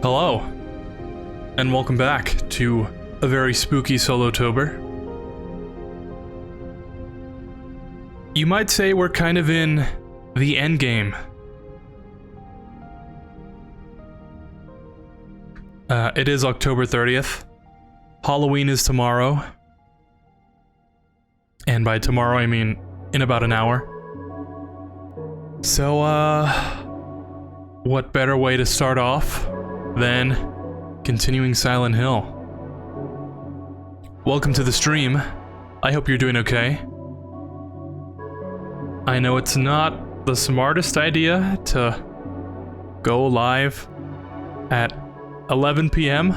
Hello, and welcome back to a very spooky Solotober. You might say we're kind of in the endgame. It is October 30th. Halloween is tomorrow. And by tomorrow, I mean in about an hour. So, what better way to start off than continuing Silent Hill? Welcome to the stream. I hope you're doing okay. I know it's not the smartest idea to go live at 11 p.m.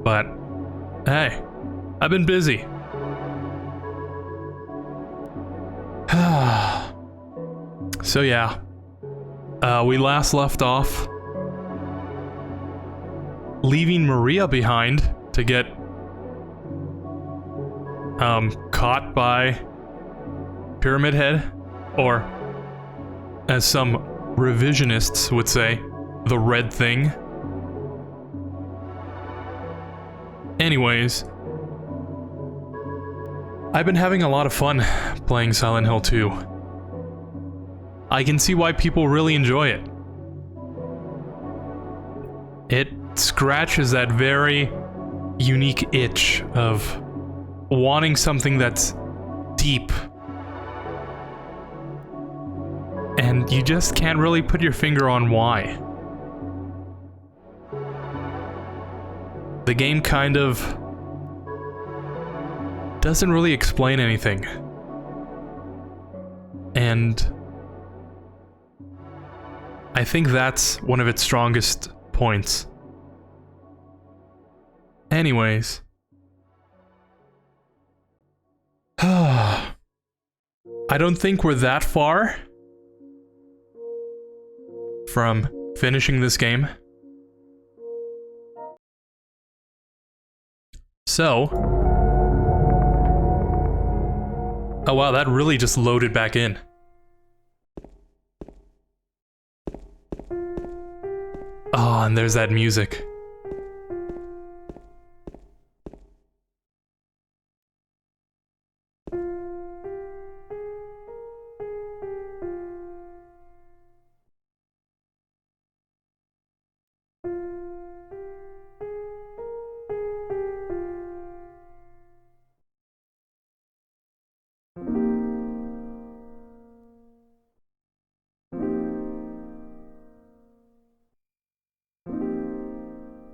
But, hey, I've been busy. So yeah, we last left off leaving Maria behind to get caught by Pyramid Head, or as some revisionists would say, the Red Thing. Anyways, I've been having a lot of fun playing Silent Hill 2. I can see why people really enjoy it. It scratches that very unique itch of wanting something that's deep. And you just can't really put your finger on why. The game kind of doesn't really explain anything. And I think that's one of its strongest points. Anyways. I don't think we're that far from finishing this game. So. Oh wow, that really just loaded back in. Oh, and there's that music.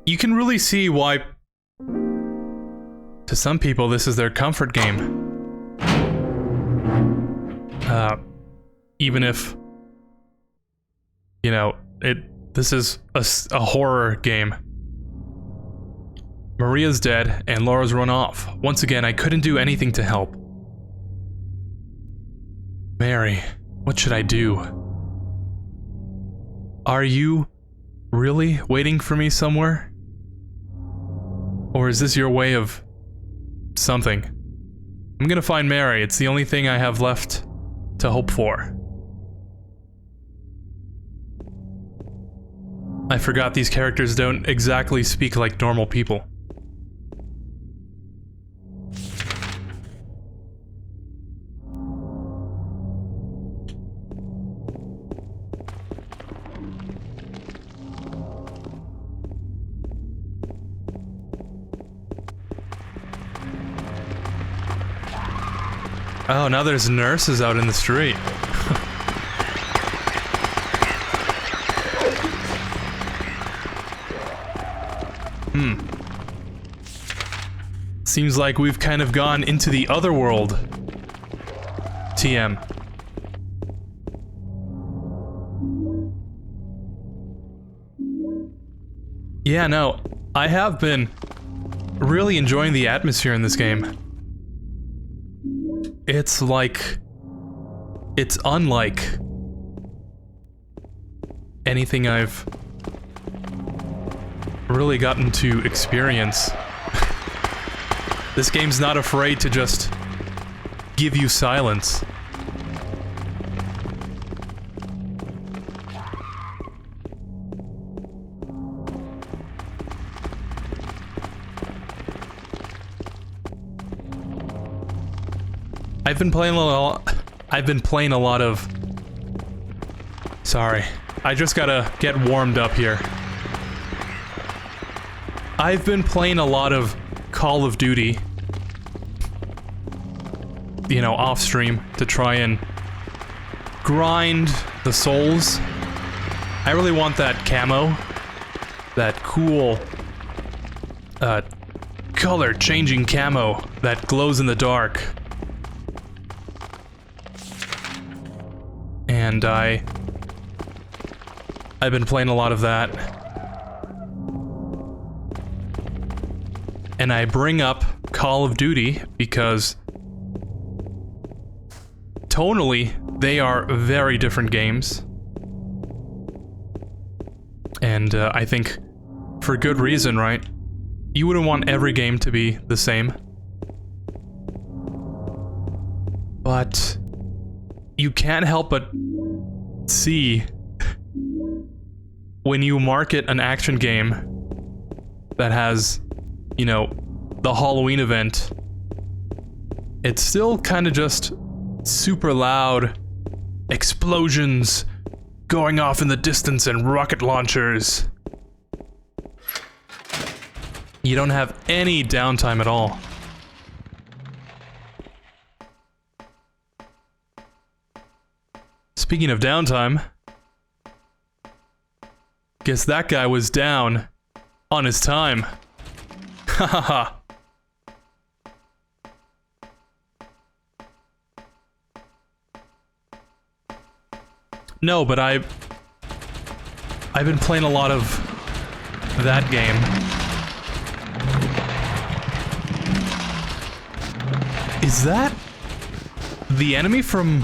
You can really see why, to some people, this is their comfort game. Even if, you know, this is a horror game. Maria's dead, and Laura's run off. Once again, I couldn't do anything to help. Mary, what should I do? Are you really waiting for me somewhere? Or is this your way of something? I'm gonna find Mary. It's the only thing I have left to hope for. I forgot these characters don't exactly speak like normal people. Oh, now there's nurses out in the street. Seems like we've kind of gone into the other world. TM. Yeah, no, I have been really enjoying the atmosphere in this game. It's unlike anything I've really gotten to experience. This game's not afraid to just give you silence. I've been playing a lot of... Sorry. I just gotta get warmed up here. I've been playing a lot of Call of Duty. You know, off stream to try and grind the souls. I really want that camo. That cool, color changing camo that glows in the dark. And I've been playing a lot of that. And I bring up Call of Duty because tonally, they are very different games. And I think for good reason, right? You wouldn't want every game to be the same. But you can't help but see when you market an action game that has, you know, the Halloween event, it's still kind of just super loud explosions going off in the distance and rocket launchers. You don't have any downtime at all. Speaking of downtime, guess that guy was down on his time. Ha ha ha. No, but I've been playing a lot of that game. Is that the enemy from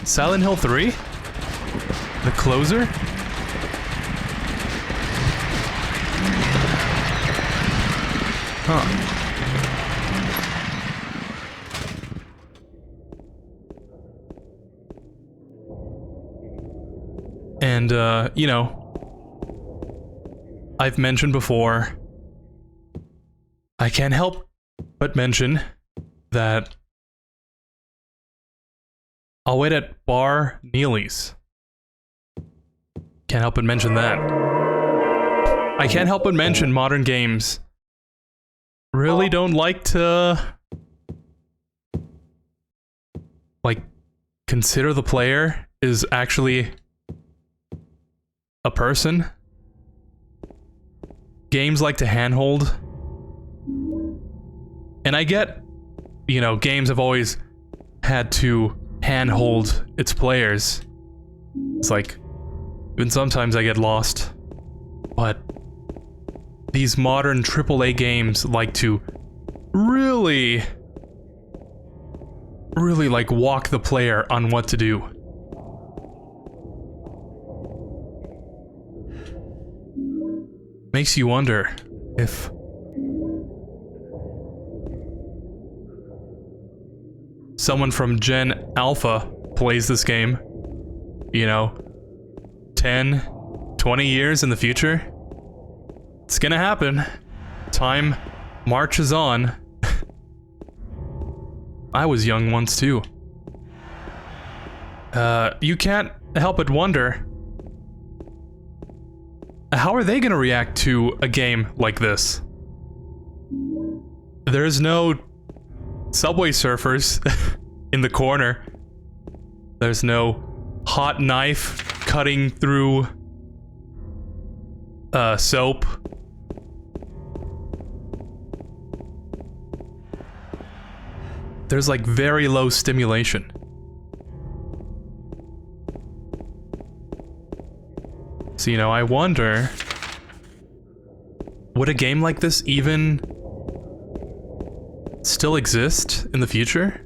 Silent Hill 3? The closer? Huh. And, you know, I've mentioned before, I can't help but mention that I'll wait at Bar Neely's. Can't help but mention that. I can't help but mention modern games really don't like to, like, consider the player is actually a person. Games like to handhold. And I get, you know, games have always had to handhold its players. It's like, even sometimes I get lost. But these modern AAA games like to really like walk the player on what to do. Makes you wonder if someone from Gen Alpha plays this game, you know, 10, 20 years in the future. It's gonna happen. Time marches on. I was young once too. You can't help but wonder, how are they gonna react to a game like this? There's no Subway Surfers in the corner. There's no hot knife cutting through soap. There's like very low stimulation. So, you know, I wonder, would a game like this even still exist in the future?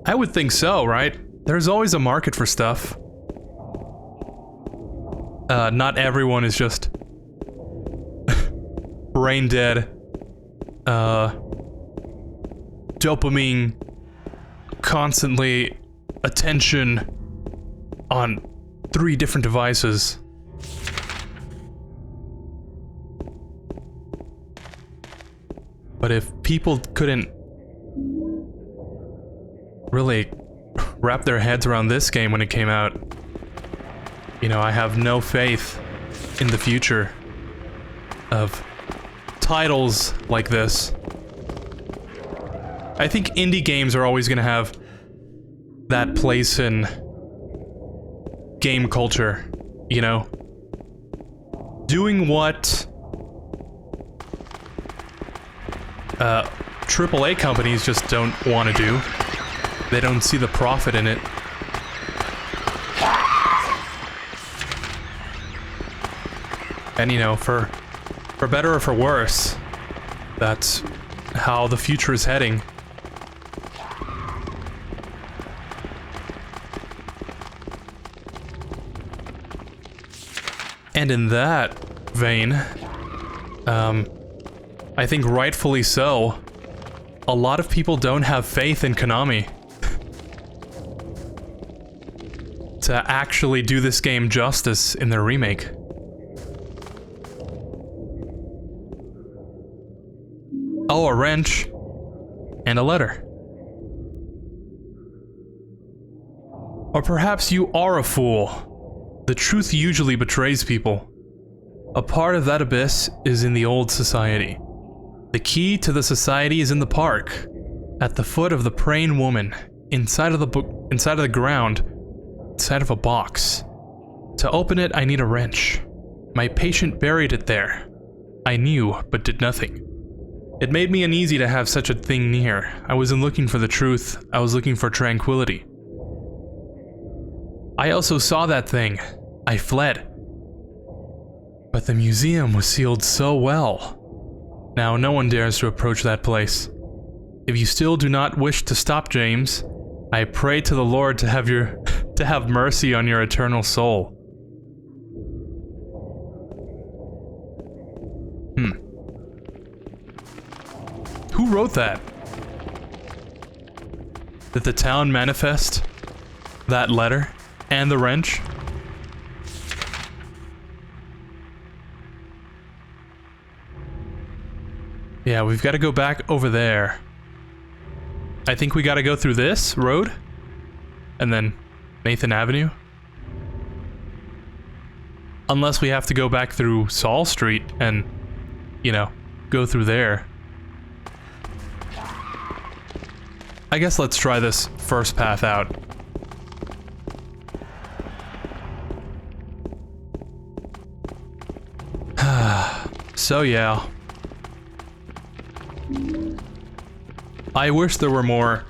I would think so, right? There's always a market for stuff. Not everyone is just brain dead. Dopamine, constantly attention on 3 different devices. But if people couldn't really wrap their heads around this game when it came out, you know, I have no faith in the future of titles like this. I think indie games are always gonna have that place in game culture, you know? Doing what AAA companies just don't want to do. They don't see the profit in it. And you know, for better or for worse, that's how the future is heading. And in that vein, I think rightfully so, a lot of people don't have faith in Konami to actually do this game justice in their remake. Oh, a wrench and a letter. Or perhaps you are a fool. The truth usually betrays people. A part of that abyss is in the old society. The key to the society is in the park, at the foot of the praying woman, inside of the ground, inside of a box. To open it, I need a wrench. My patient buried it there. I knew, but did nothing. It made me uneasy to have such a thing near. I wasn't looking for the truth, I was looking for tranquility. I also saw that thing. I fled. But the museum was sealed so well. Now no one dares to approach that place. If you still do not wish to stop, James, I pray to the Lord to have mercy on your eternal soul. Who wrote that? Did the town manifest that letter and the wrench? Yeah, we've got to go back over there. I think we got to go through this road and then Nathan Avenue. Unless we have to go back through Saul Street and, you know, go through there. I guess let's try this first path out. So yeah. I wish there were more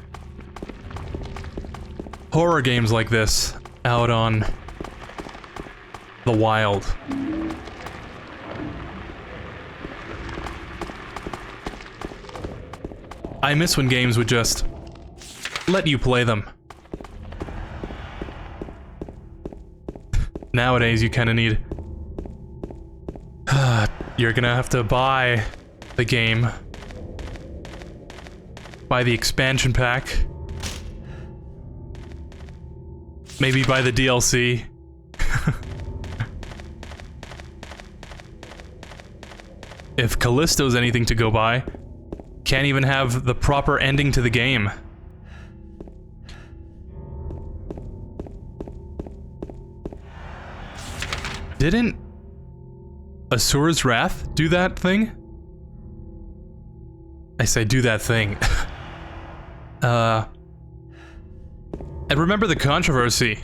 horror games like this out on the wild. I miss when games would just let you play them. Nowadays you kinda need... You're gonna have to buy the game. Buy the expansion pack. Maybe buy the DLC. If Callisto's anything to go by, can't even have the proper ending to the game. Didn't Asura's Wrath do that thing? I say do that thing. And remember the controversy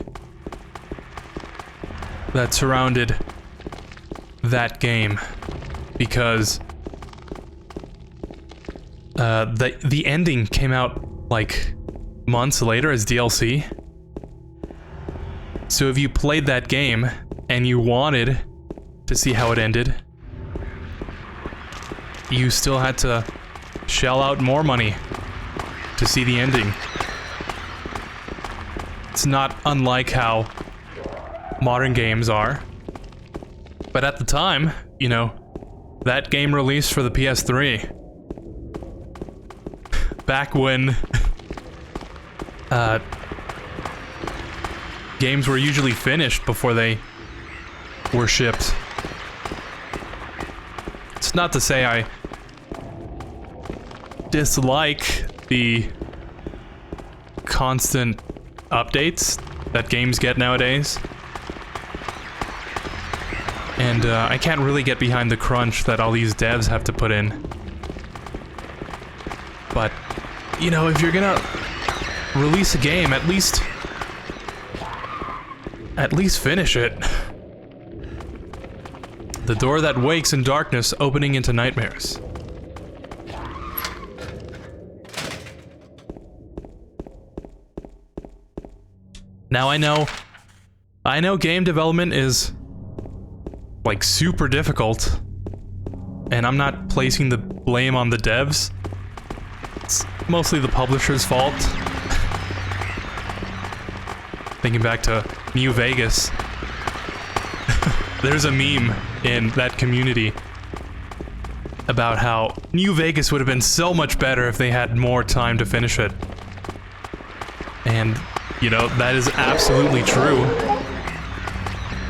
that surrounded that game, because the ending came out like months later as DLC. So if you played that game and you wanted to see how it ended, you still had to shell out more money to see the ending. It's not unlike how modern games are. But at the time, you know, that game released for the PS3. Back when games were usually finished before they were shipped. It's not to say dislike the constant updates that games get nowadays. And I can't really get behind the crunch that all these devs have to put in. But, you know, if you're gonna release a game, at least finish it. The door that wakes in darkness, opening into nightmares. Now I know game development is like super difficult, and I'm not placing the blame on the devs. It's mostly the publisher's fault. Thinking back to New Vegas, there's a meme in that community about how New Vegas would have been so much better if they had more time to finish it. And, you know, that is absolutely true.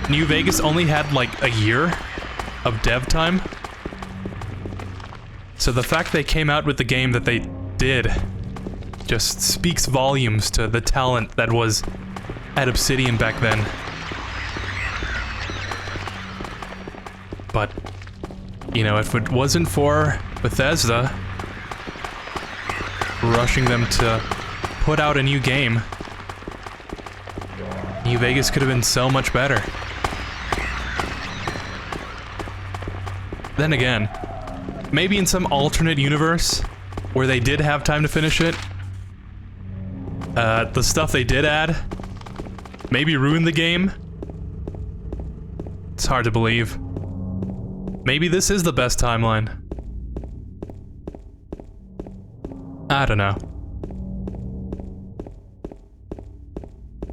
New Vegas only had like a year of dev time. So the fact they came out with the game that they did just speaks volumes to the talent that was at Obsidian back then. But, you know, if it wasn't for Bethesda rushing them to put out a new game, New Vegas could have been so much better. Then again, maybe in some alternate universe where they did have time to finish it, the stuff they did add maybe ruined the game. It's hard to believe. Maybe this is the best timeline. I don't know.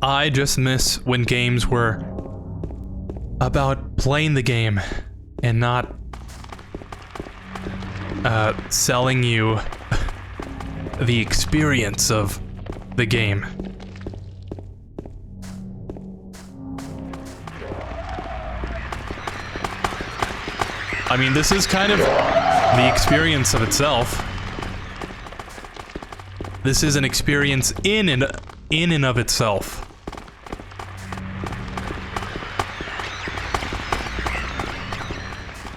I just miss when games were about playing the game and not selling you the experience of the game. I mean, this is kind of the experience of itself. This is an experience in and of itself.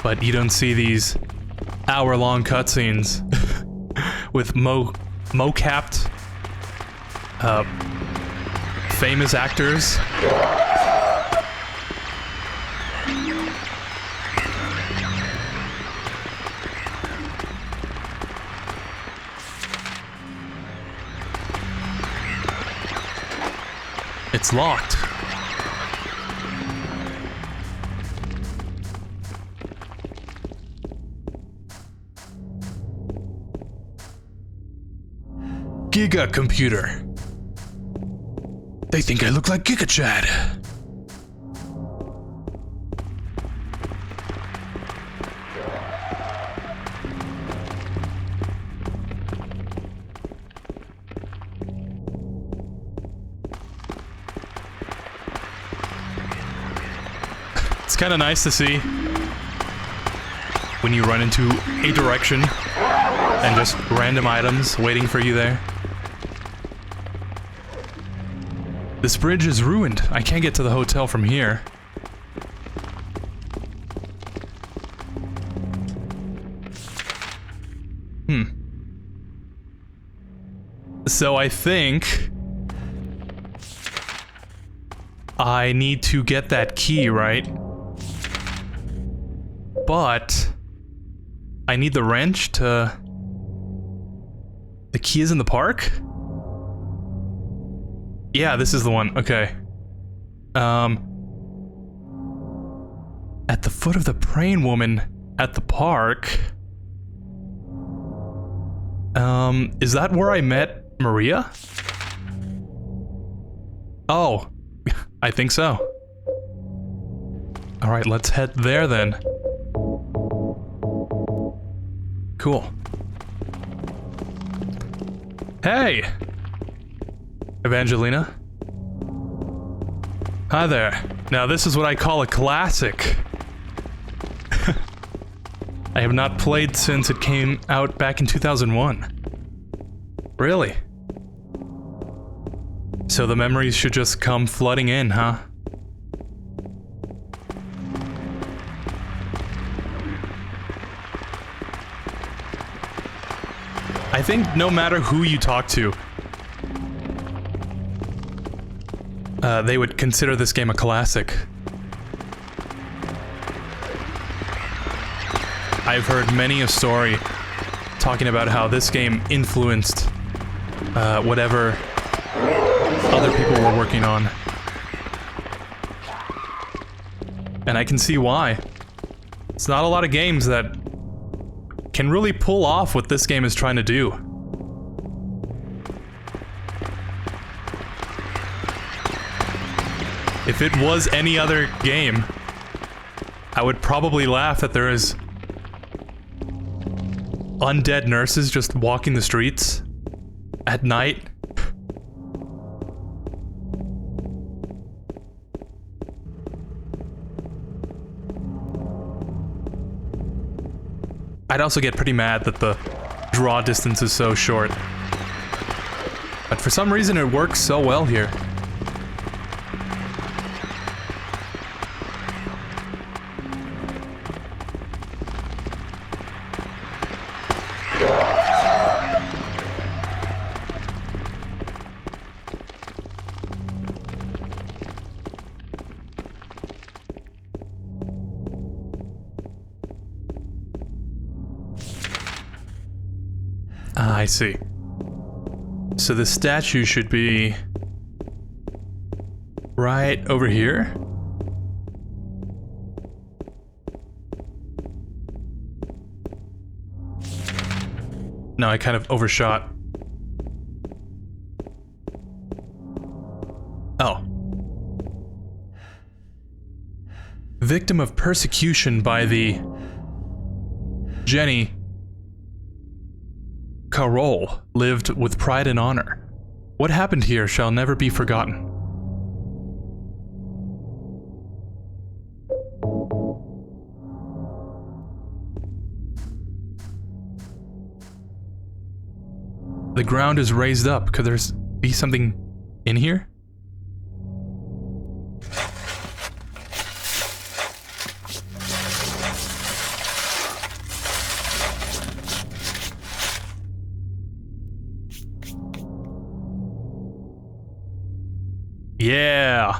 But you don't see these hour-long cutscenes with mo-capped famous actors. It's locked. Giga computer. They think I look like Giga Chad. It's kind of nice to see when you run into a direction and just random items waiting for you there. This bridge is ruined. I can't get to the hotel from here. So I think I need to get that key, right? But I need the wrench to... The key is in the park? Yeah, this is the one. Okay. At the foot of the praying woman at the park. Is that where I met Maria? Oh, I think so. All right, let's head there then. Cool. Hey! Evangelina? Hi there. Now this is what I call a classic. I have not played since it came out back in 2001. Really? So the memories should just come flooding in, huh? I think no matter who you talk to, they would consider this game a classic. I've heard many a story talking about how this game influenced whatever other people were working on. And I can see why. It's not a lot of games that can really pull off what this game is trying to do. If it was any other game, I would probably laugh that there is undead nurses just walking the streets at night. I'd also get pretty mad that the draw distance is so short. But for some reason it works so well here. I see. So the statue should be right over here? No, I kind of overshot. Oh. Victim of persecution by the Jenny Carroll lived with pride and honor. What happened here shall never be forgotten. The ground is raised up. Could there be something in here? Yeah!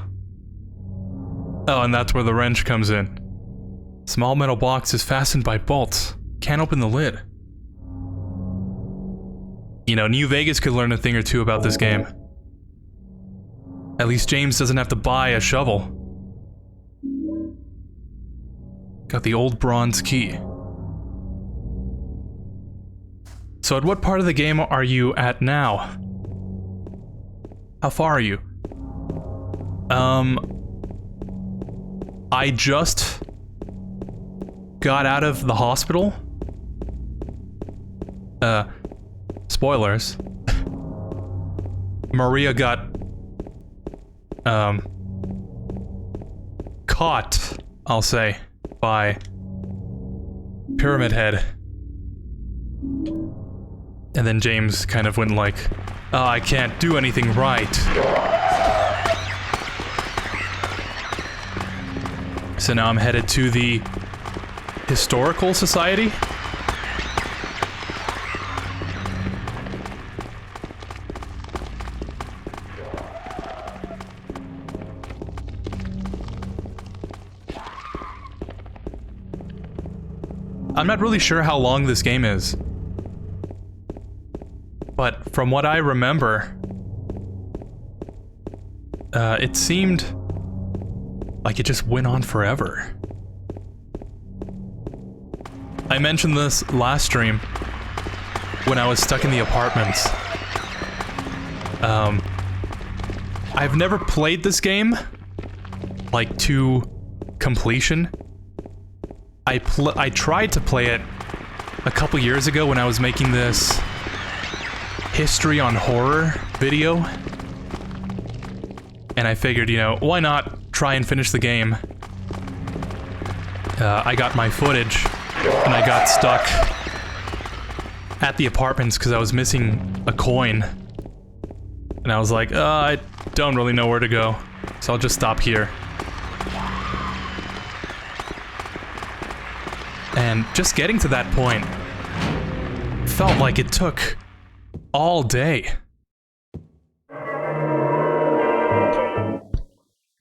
Oh, and that's where the wrench comes in. Small metal box is fastened by bolts. Can't open the lid. You know, New Vegas could learn a thing or two about this game. At least James doesn't have to buy a shovel. Got the old bronze key. So at what part of the game are you at now? How far are you? I just got out of the hospital. Spoilers. Maria got, caught, I'll say, by Pyramid Head. And then James kind of went like, oh, I can't do anything right. So now I'm headed to the Historical Society. I'm not really sure how long this game is, but from what I remember, it seemed like it just went on forever. I mentioned this last stream when I was stuck in the apartments. I've never played this game like to completion. I tried to play it a couple years ago when I was making this history on horror video. And I figured, you know, why not try and finish the game? I got my footage and I got stuck at the apartments because I was missing a coin. And I was like, I don't really know where to go, so I'll just stop here. And just getting to that point felt like it took all day.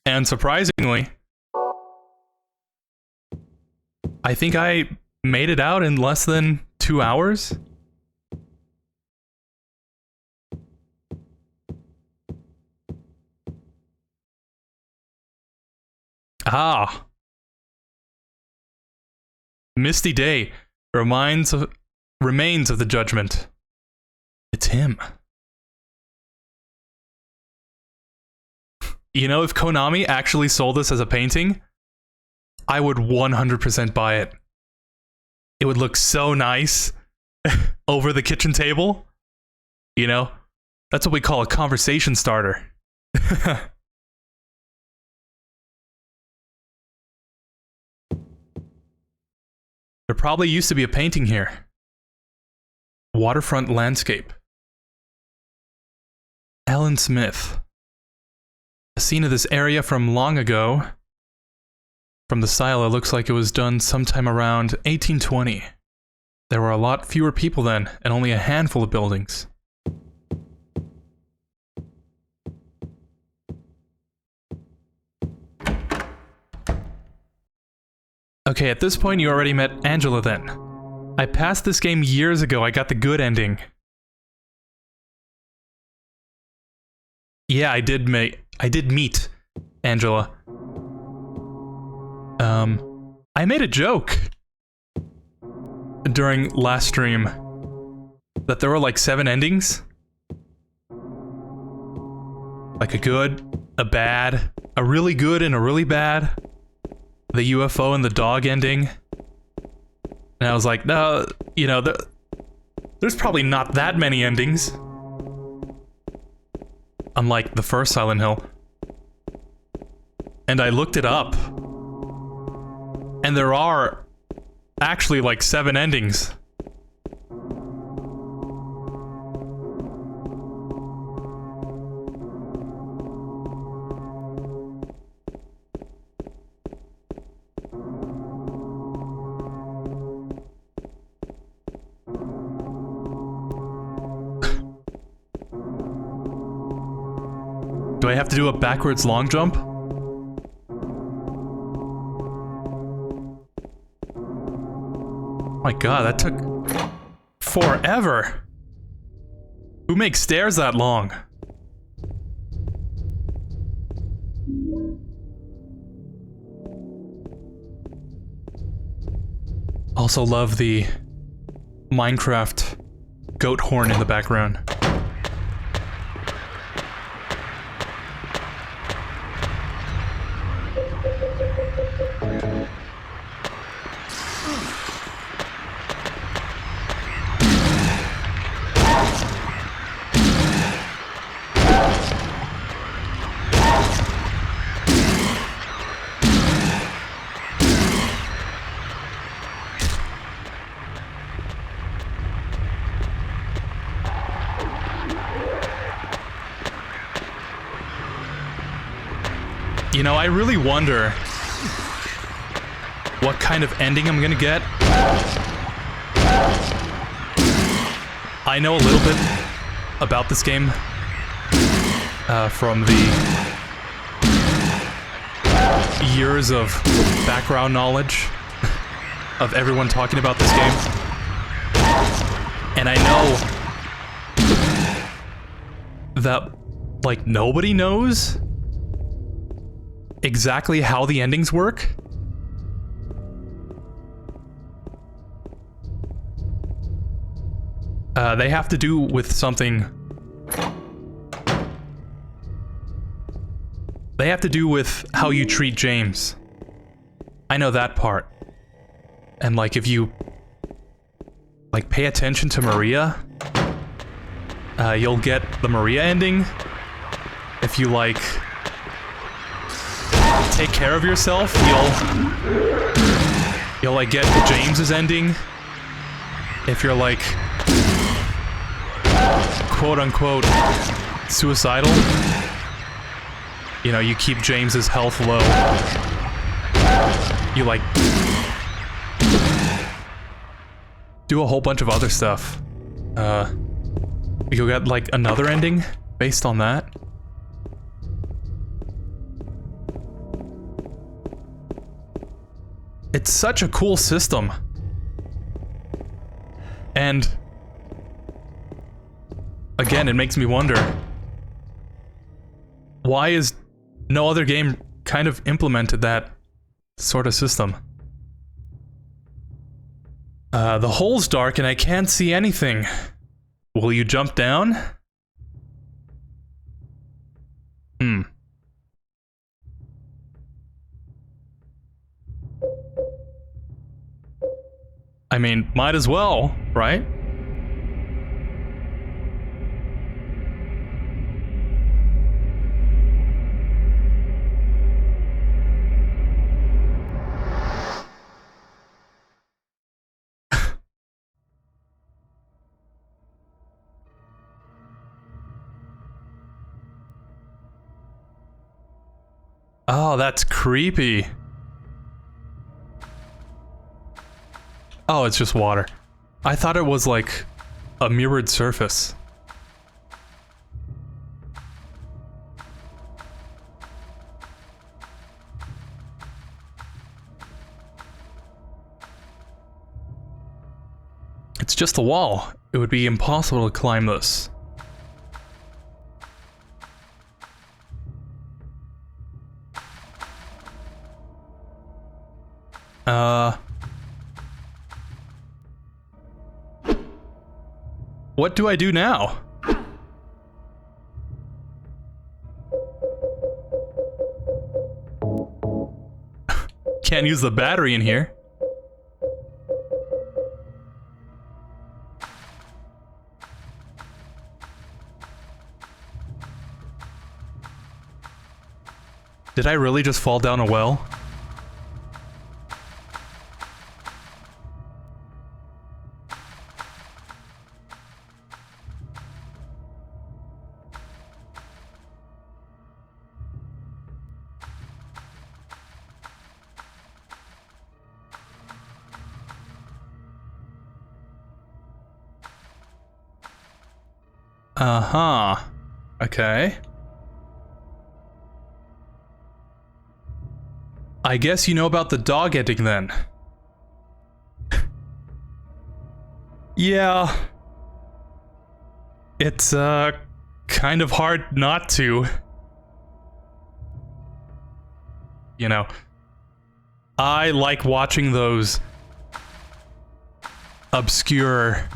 And surprisingly, I think I made it out in less than 2 hours. Ah. Misty Day remains of the judgment. It's him. You know, if Konami actually sold this as a painting, I would 100% buy it. It would look so nice over the kitchen table. You know, that's what we call a conversation starter. There probably used to be a painting here. Waterfront landscape. Ellen Smith. A scene of this area from long ago. From the style, it looks like it was done sometime around 1820. There were a lot fewer people then, and only a handful of buildings. Okay, at this point you already met Angela then. I passed this game years ago, I got the good ending. Yeah, I did meet Angela. I made a joke during last stream that there were like 7 endings. Like a good, a bad, a really good and a really bad. The UFO and the dog ending. And I was like, no, you know, there's probably not that many endings. Unlike the first Silent Hill. And I looked it up. And there are actually like 7 endings. Do I have to do a backwards long jump? Oh my god, that took forever. Who makes stairs that long? Also love the Minecraft goat horn in the background. You know, I really wonder what kind of ending I'm gonna get. I know a little bit about this game from the years of background knowledge of everyone talking about this game. And I know that, like, nobody knows exactly how the endings work. They have to do with something. They have to do with how you treat James. I know that part. And like, if you like pay attention to Maria, you'll get the Maria ending. If you like take care of yourself, You'll like get James's ending if you're like quote unquote suicidal. You know, you keep James's health low. You like do a whole bunch of other stuff. You'll get like another ending based on that. It's such a cool system. And again, it makes me wonder, why is no other game kind of implemented that sort of system? The hole's dark and I can't see anything. Will you jump down? I mean, might as well, right? Oh, that's creepy. Oh, it's just water. I thought it was like a mirrored surface. It's just a wall. It would be impossible to climb this. What do I do now? Can't use the battery in here. Did I really just fall down a well? Uh-huh. Okay. I guess you know about the dog ending then. Yeah. It's, kind of hard not to. You know, I like watching those obscure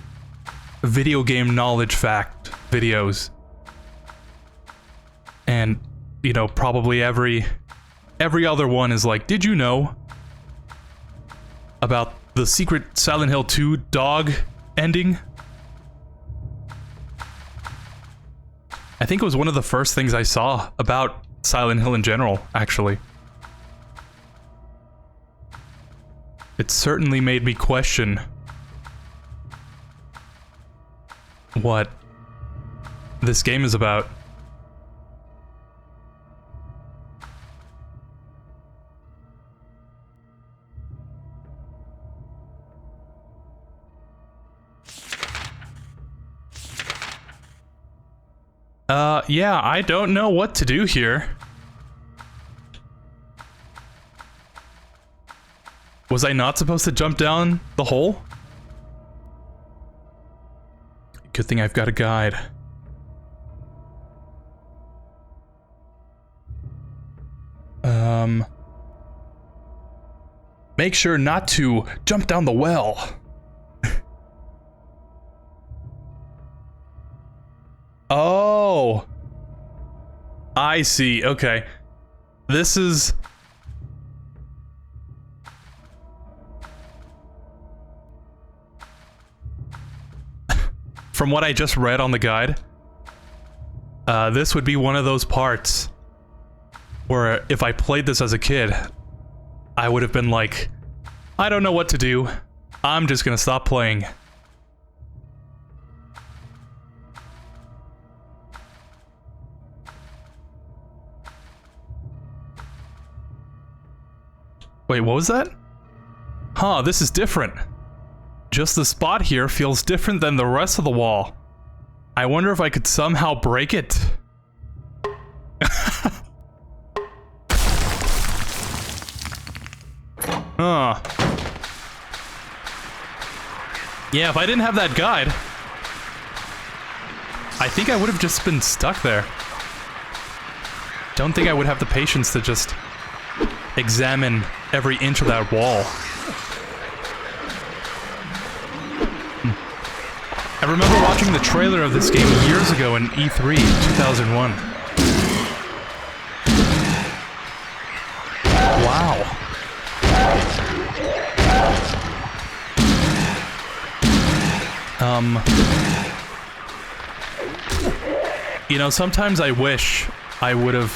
video game knowledge fact videos. And, you know, probably every other one is like, did you know about the secret Silent Hill 2 dog ending? I think it was one of the first things I saw about Silent Hill in general, actually. It certainly made me question what this game is about. Yeah, I don't know what to do here. Was I not supposed to jump down the hole? Good thing I've got a guide. Make sure not to jump down the well. Oh. I see, okay. This is... From what I just read on the guide, this would be one of those parts where if I played this as a kid, I would have been like, I don't know what to do. I'm just gonna stop playing. Wait, what was that? Huh, this is different. Just the spot here feels different than the rest of the wall. I wonder if I could somehow break it. Huh. Yeah, if I didn't have that guide, I think I would have just been stuck there. Don't think I would have the patience to just examine every inch of that wall. I remember watching the trailer of this game years ago in E3 2001. Wow. You know, sometimes I wish I would have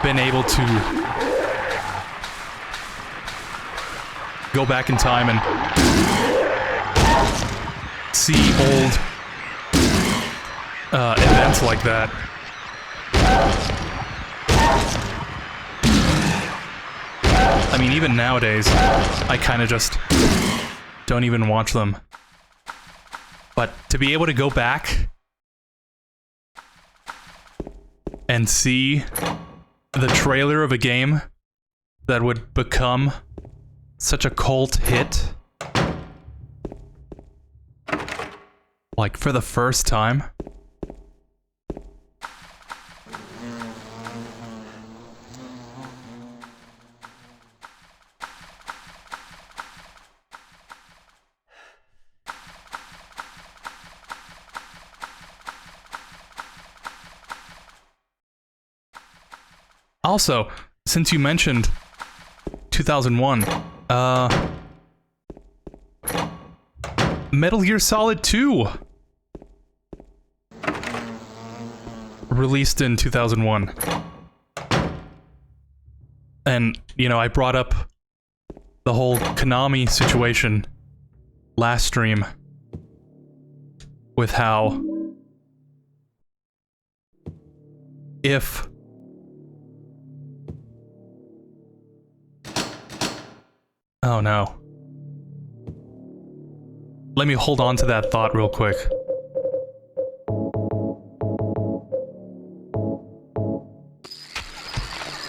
been able to go back in time and see old events like that. I mean, even nowadays, I kind of just don't even watch them. But to be able to go back and see the trailer of a game that would become such a cult hit, like for the first time. Also, since you mentioned 2001, Metal Gear Solid 2 released in 2001. And, you know, I brought up the whole Konami situation last stream with how if oh no. Let me hold on to that thought real quick.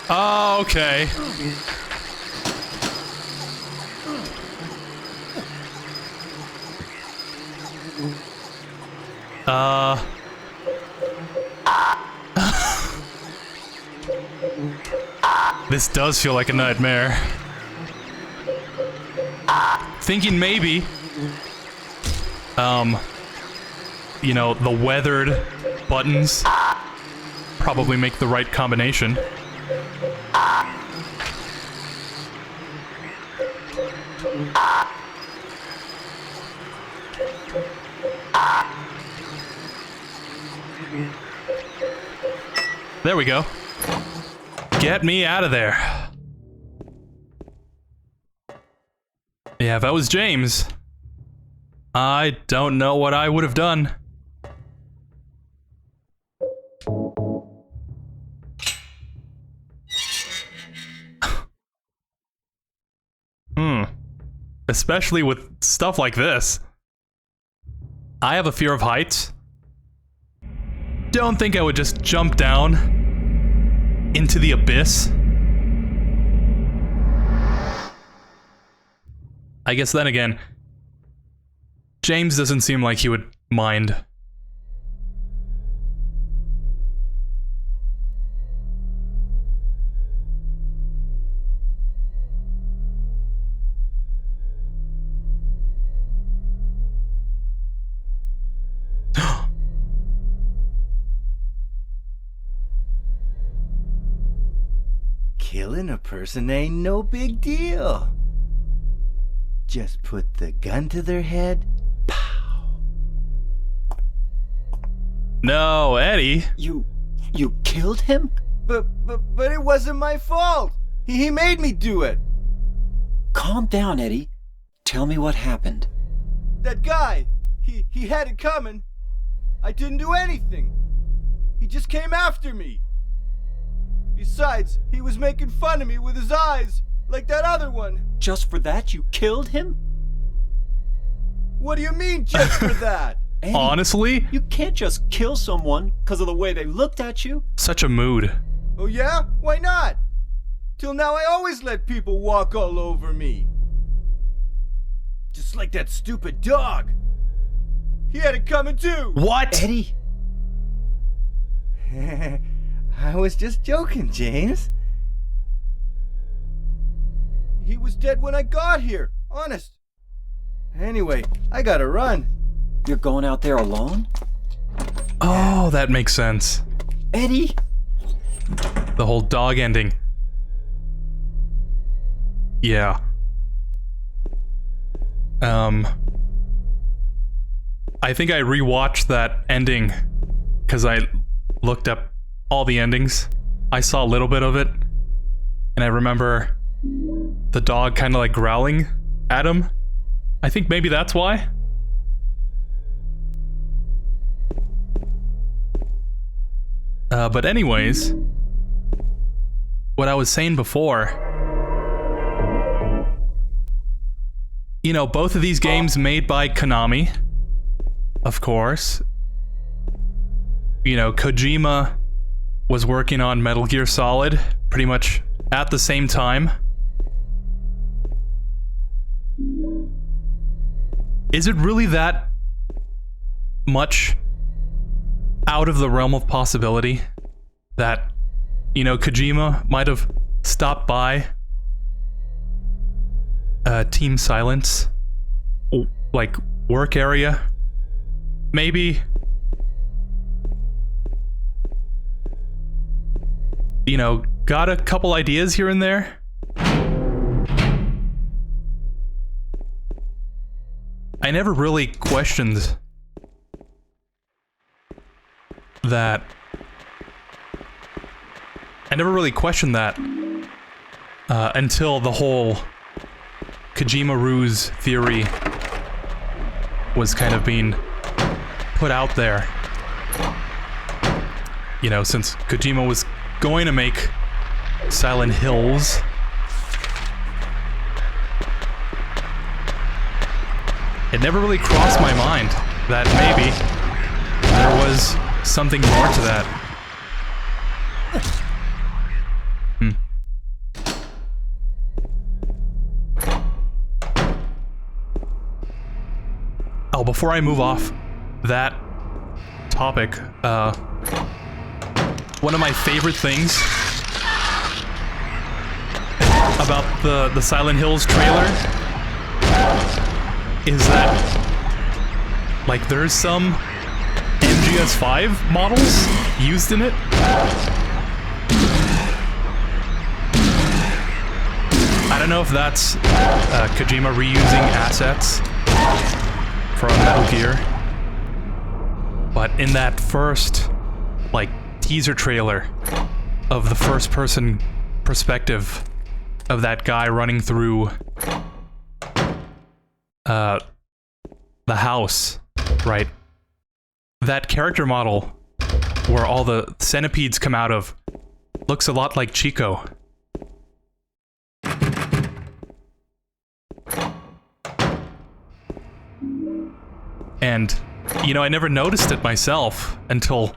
Oh, okay. This does feel like a nightmare. Thinking maybe, you know, the weathered buttons probably make the right combination. There we go. Get me out of there. Yeah, if I was James, I don't know what I would have done. Especially with stuff like this. I have a fear of heights. Don't think I would just jump down into the abyss. I guess then again, James doesn't seem like he would mind. Killing a person ain't no big deal. Just put the gun to their head. Pow. No, Eddie. You killed him? But it wasn't my fault. He made me do it. Calm down, Eddie. Tell me what happened. That guy, he had it coming. I didn't do anything. He just came after me. Besides, he was making fun of me with his eyes, like that other one. Just for that, you killed him? What do you mean, just for that? Eddie, Honestly? you can't just kill someone because of the way they looked at you. Such a mood. Oh yeah? Why not? Till now I always let people walk all over me. Just like that stupid dog. He had it coming too. What? Eddie, I was just joking, James. He was dead when I got here, honest. Anyway, I gotta run. you're going out there alone? Oh, that makes sense. Eddie? The whole dog ending. Yeah. I think I rewatched that ending because I looked up all the endings. I saw a little bit of it, and I remember the dog kind of like growling at him. I think maybe that's why. But anyways, what I was saying before, you know, both of these games made by Konami, of course. You know, Kojima was working on Metal Gear Solid pretty much at the same time. Is it really that much out of the realm of possibility that, you know, Kojima might have stopped by Team Silence, like, work area? Maybe, you know, got a couple ideas here and there? I never really questioned that. I never really questioned that until the whole Kojima ruse theory was kind of being put out there. You know, since Kojima was going to make Silent Hills, it never really crossed my mind that maybe there was something more to that. Oh, before I move off that topic, one of my favorite things about the Silent Hills trailer is that, like, there's some MGS5 models used in it. I don't know if that's Kojima reusing assets from Metal Gear, but in that first, like, teaser trailer of the first-person perspective of that guy running through the house, right? That character model where all the centipedes come out of looks a lot like Chico. And, you know, I never noticed it myself until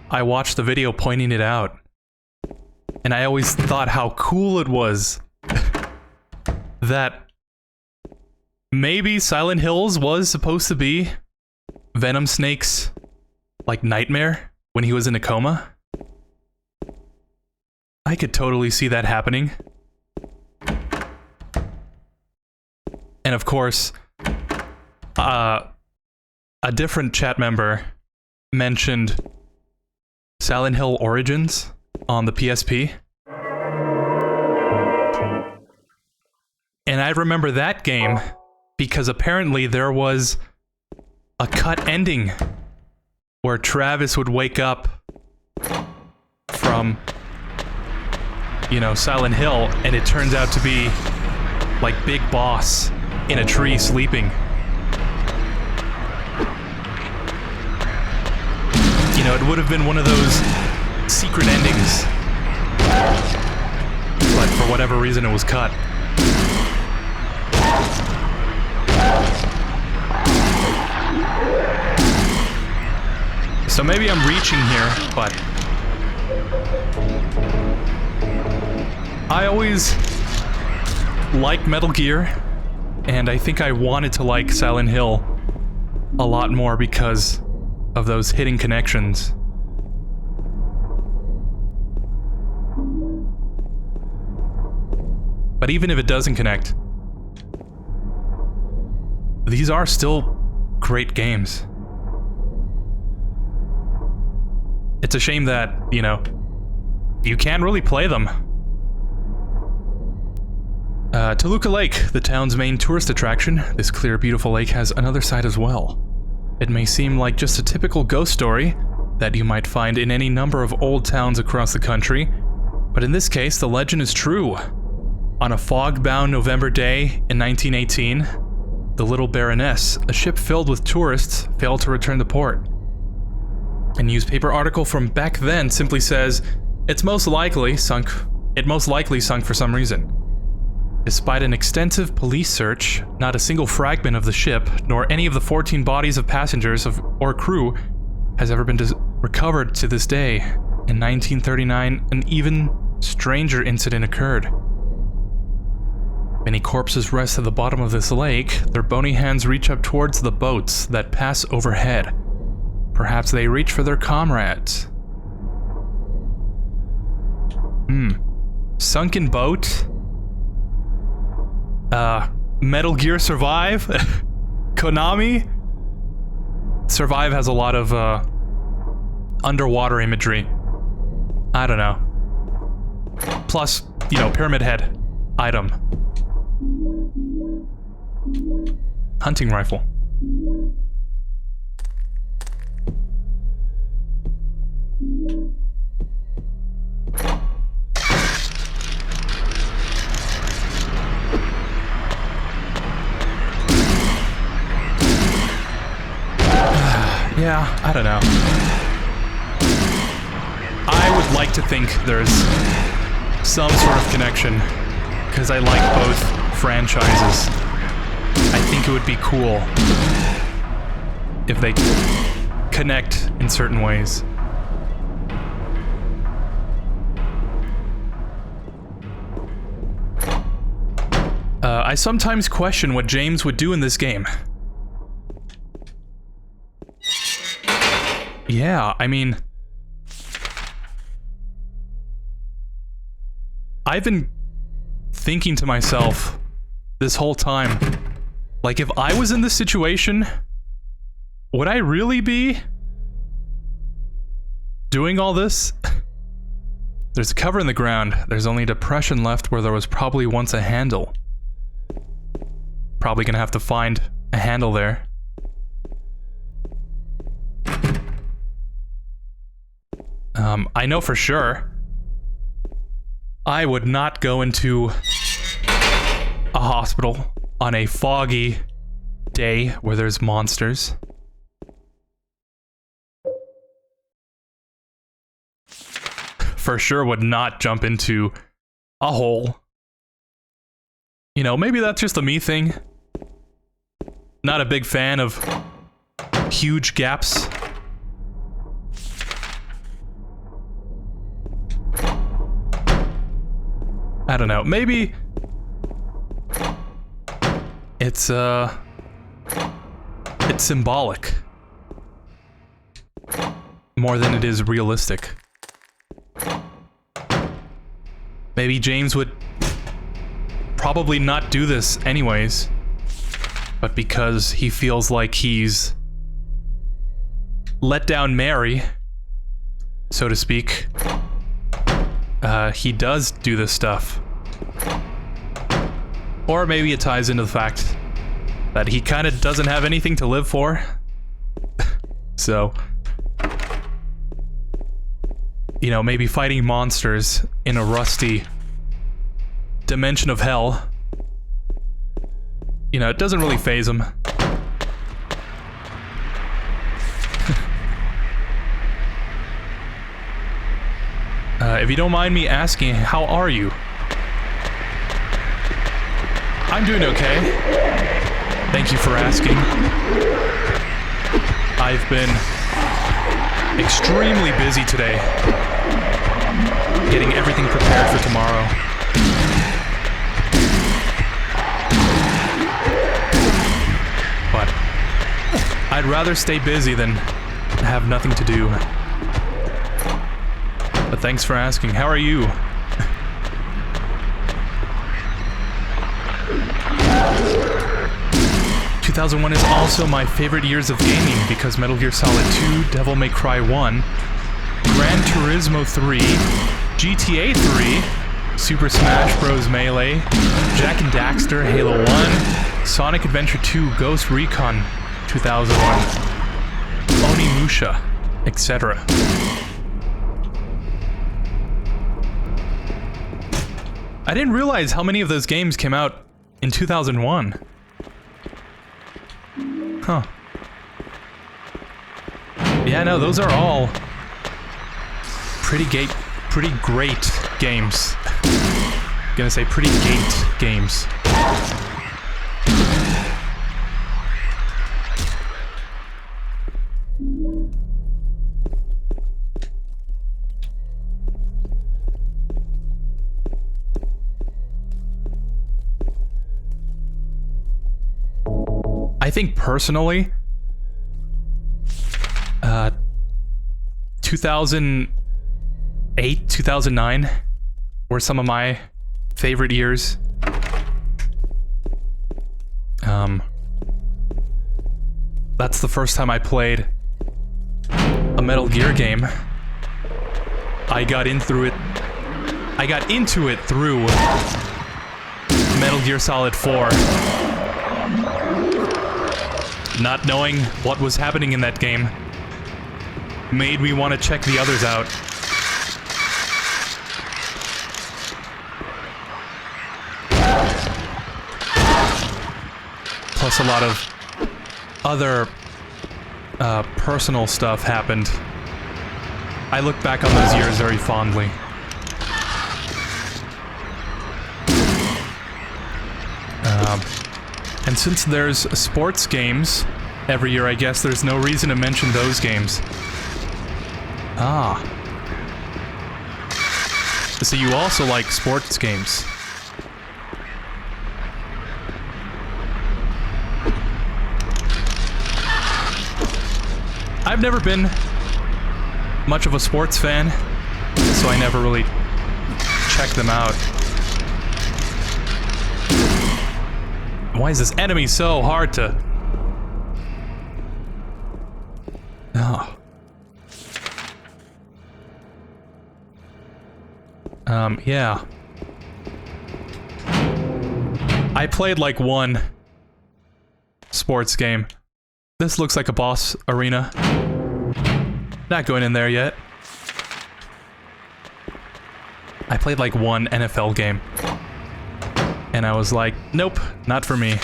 I watched the video pointing it out. And I always thought how cool it was that maybe Silent Hills was supposed to be Venom Snake's, like, nightmare when he was in a coma. I could totally see that happening. And of course, a different chat member mentioned Silent Hill Origins on the PSP. And I remember that game because apparently there was a cut ending where Travis would wake up from, you know, Silent Hill, and it turns out to be like Big Boss in a tree sleeping. You know, it would have been one of those secret endings. But for whatever reason, it was cut. So maybe I'm reaching here, but I always liked Metal Gear, and I think I wanted to like Silent Hill a lot more because of those hidden connections. But even if it doesn't connect, these are still great games. It's a shame that, you know, you can't really play them. Toluca Lake, the town's main tourist attraction. This clear, beautiful lake has another side as well. It may seem like just a typical ghost story that you might find in any number of old towns across the country, but in this case, the legend is true. On a fog-bound November day in 1918, the Little Baroness, a ship filled with tourists, failed to return to port. A newspaper article from back then simply says, it most likely sunk for some reason. Despite an extensive police search, not a single fragment of the ship, nor any of the 14 bodies of passengers or crew, has ever been recovered to this day. In 1939, an even stranger incident occurred. Many corpses rest at the bottom of this lake. Their bony hands reach up towards the boats that pass overhead. Perhaps they reach for their comrades. Sunken boat? Metal Gear Survive? Konami? Survive has a lot of, underwater imagery. I don't know. Plus, you know, Pyramid Head. Item. Hunting rifle. Yeah, I don't know. I would like to think there's some sort of connection, because I like both franchises. I think it would be cool if they connect in certain ways. I sometimes question what James would do in this game. Yeah, I mean, I've been thinking to myself this whole time, like, if I was in this situation, would I really be doing all this? There's a cover in the ground. There's only a depression left where there was probably once a handle. Probably gonna have to find a handle there. I know for sure I would not go into a hospital on a foggy day where there's monsters. For sure would not jump into a hole. You know, maybe that's just a me thing. Not a big fan of huge gaps. I don't know, maybe it's symbolic more than it is realistic. Maybe James would probably not do this anyways, but because he feels like he's let down Mary, so to speak, he does do this stuff. Or maybe it ties into the fact that he kind of doesn't have anything to live for. So, you know, maybe fighting monsters in a rusty dimension of hell You know, it doesn't really faze him. If you don't mind me asking, how are you? I'm doing okay. Thank you for asking. I've been extremely busy today, getting everything prepared for tomorrow. But I'd rather stay busy than have nothing to do. But thanks for asking. How are you? ...2001 is also my favorite years of gaming because Metal Gear Solid 2, Devil May Cry 1, Gran Turismo 3, GTA 3, Super Smash Bros. Melee, Jak and Daxter, Halo 1, Sonic Adventure 2, Ghost Recon 2001, Onimusha, etc. I didn't realize how many of those games came out in 2001. Huh. Yeah, no, those are all pretty great games. Gonna say pretty gate games. I think personally, 2008, 2009 were some of my favorite years. That's the first time I played a Metal Gear game. I got into it through Metal Gear Solid 4. Not knowing what was happening in that game made me want to check the others out. Plus a lot of other personal stuff happened. I look back on those years very fondly. And since there's sports games every year, I guess there's no reason to mention those games. Ah. So you also like sports games. I've never been much of a sports fan, so I never really checked them out. Why is this enemy so hard to... Oh. Yeah. I played like one sports game. This looks like a boss arena. Not going in there yet. I played like one NFL game. And I was like, nope, not for me.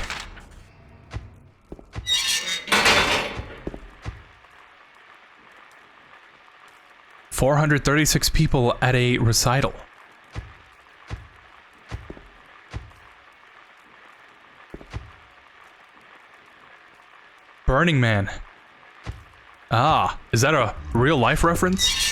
$436 people at a recital. Burning Man. Ah, is that a real life reference?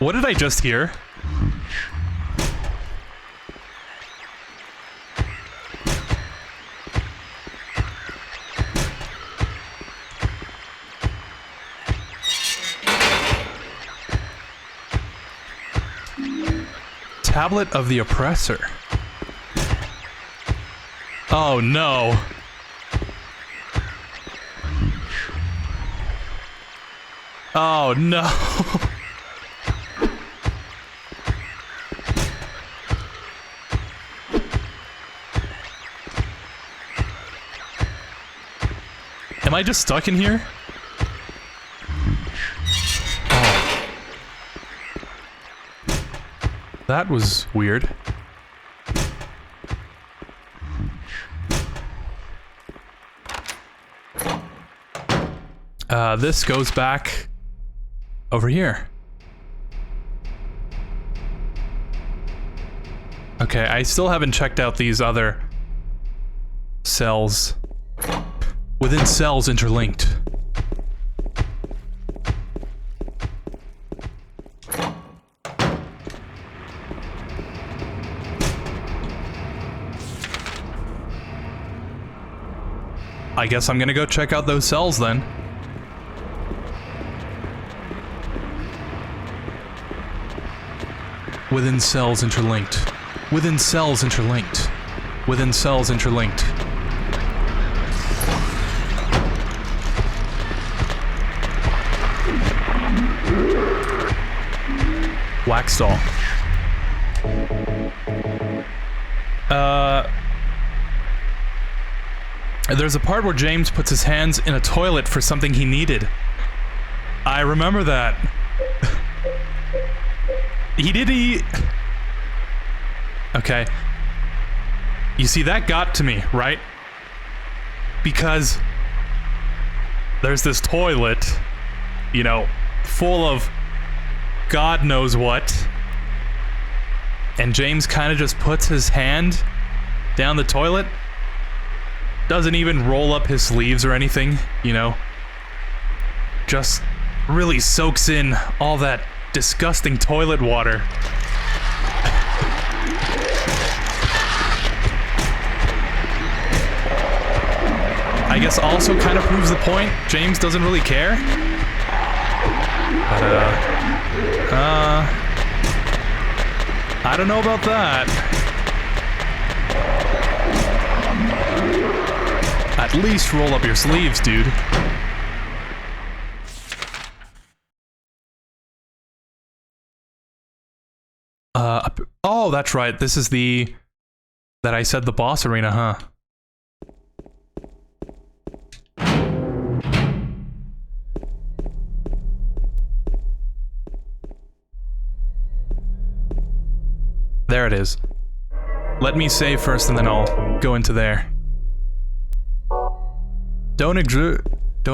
What did I just hear? Tablet of the Oppressor. Oh no. Oh no. Am I just stuck in here? Oh. That was weird. This goes back over here. Okay, I still haven't checked out these other cells. Within cells interlinked. I guess I'm gonna go check out those cells then. Within cells interlinked. Within cells interlinked. Within cells interlinked. Wax doll. There's a part where James puts his hands in a toilet for something he needed. I remember that. He... Okay. You see, that got to me, right? Because there's this toilet, you know, full of God knows what. And James kind of just puts his hand down the toilet. Doesn't even roll up his sleeves or anything, you know. Just really soaks in all that disgusting toilet water. I guess also kind of proves the point. James doesn't really care. But, I don't know about that. At least roll up your sleeves, dude. Oh, that's right. This is the... that I said the boss arena, huh? There it is. Let me save first and then I'll go into there. Don't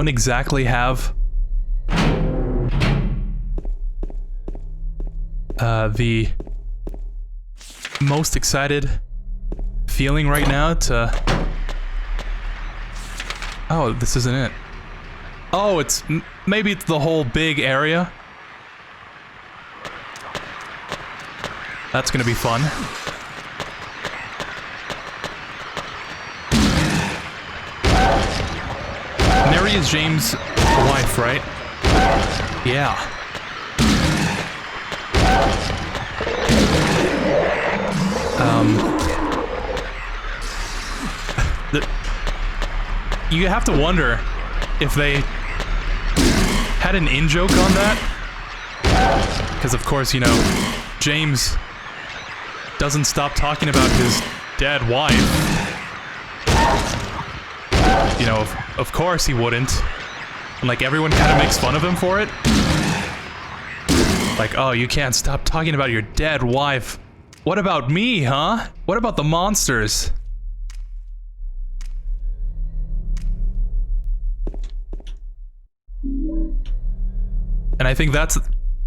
exactly have the most excited feeling right now to... Oh, this isn't it. Oh, it's... maybe it's the whole big area. That's gonna be fun. Mary is James' wife, right? Yeah. You have to wonder if they had an in-joke on that. Because of course, you know, James doesn't stop talking about his dead wife. You know, of course he wouldn't. And like everyone kind of makes fun of him for it. Like, oh, you can't stop talking about your dead wife. What about me, huh? What about the monsters? And I think that's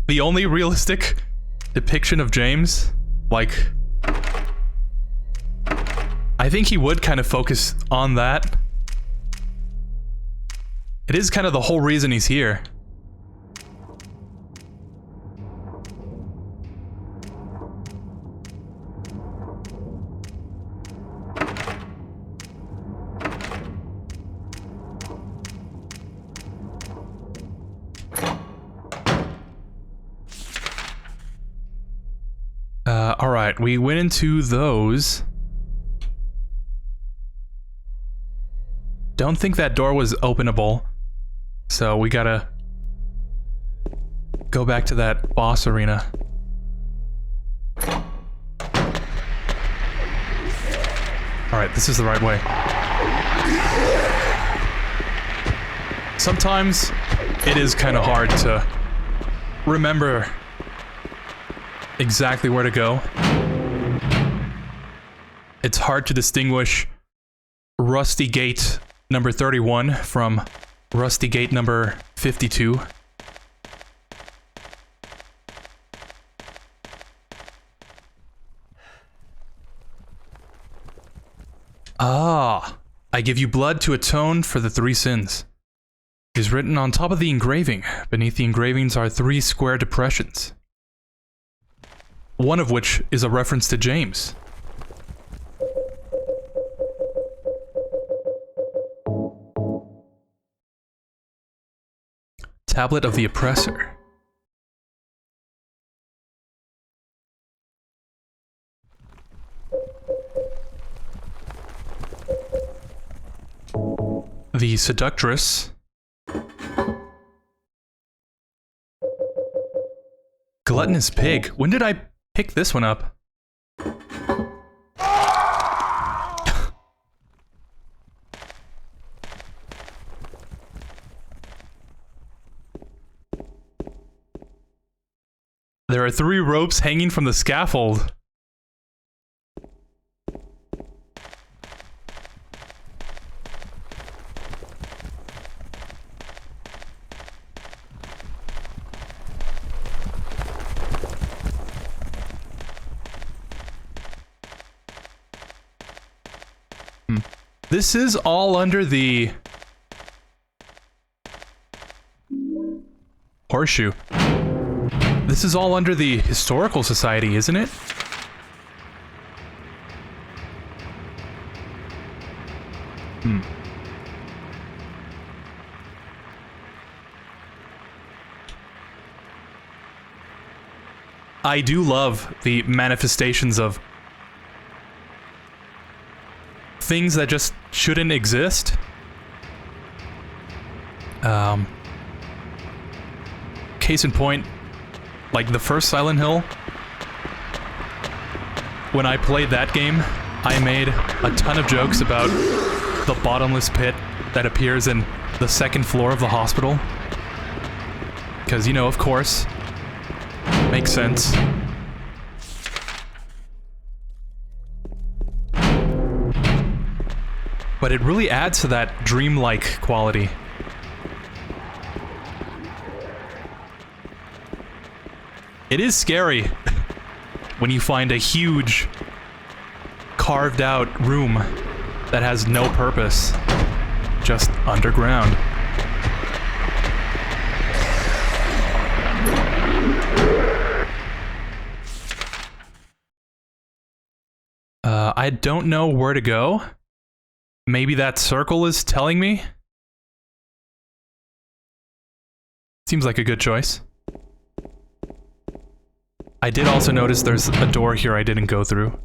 the only realistic depiction of James. Like, I think he would kind of focus on that. It is kind of the whole reason he's here. Alright, we went into those. Don't think that door was openable. So we gotta go back to that boss arena. Alright, this is the right way. Sometimes it is kind of hard to remember exactly where to go. It's hard to distinguish Rusty Gate number 31 from Rusty Gate number 52. Ah, I give you blood to atone for the 3 sins. It is written on top of the engraving. Beneath the engravings are 3 square depressions. One of which is a reference to James. Tablet of the Oppressor. The Seductress. Gluttonous Pig. When did I pick this one up? There are 3 ropes hanging from the scaffold. This is all under the horseshoe. This is all under the Historical Society, isn't it? I do love the manifestations of things that just shouldn't exist. Case in point, like the first Silent Hill. When I played that game, I made a ton of jokes about the bottomless pit that appears in the 2nd floor of the hospital. Because, you know, of course, makes sense. But it really adds to that dreamlike quality. It is scary when you find a huge, carved out room that has no purpose, just underground. I don't know where to go. Maybe that circle is telling me? Seems like a good choice. I did also notice there's a door here I didn't go through.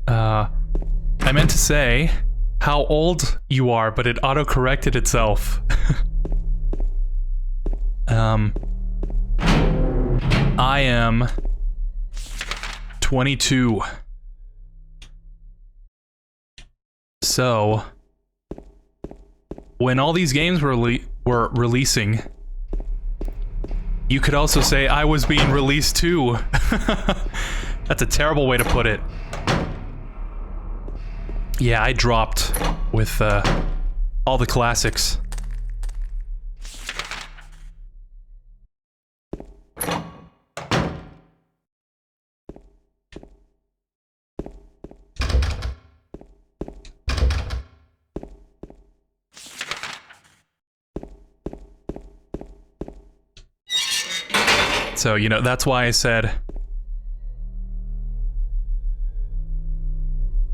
I meant to say how old you are, but it auto-corrected itself. I am 22. So, when all these games were releasing, you could also say I was being released too. That's a terrible way to put it. Yeah, I dropped with all the classics. So, you know, that's why I said...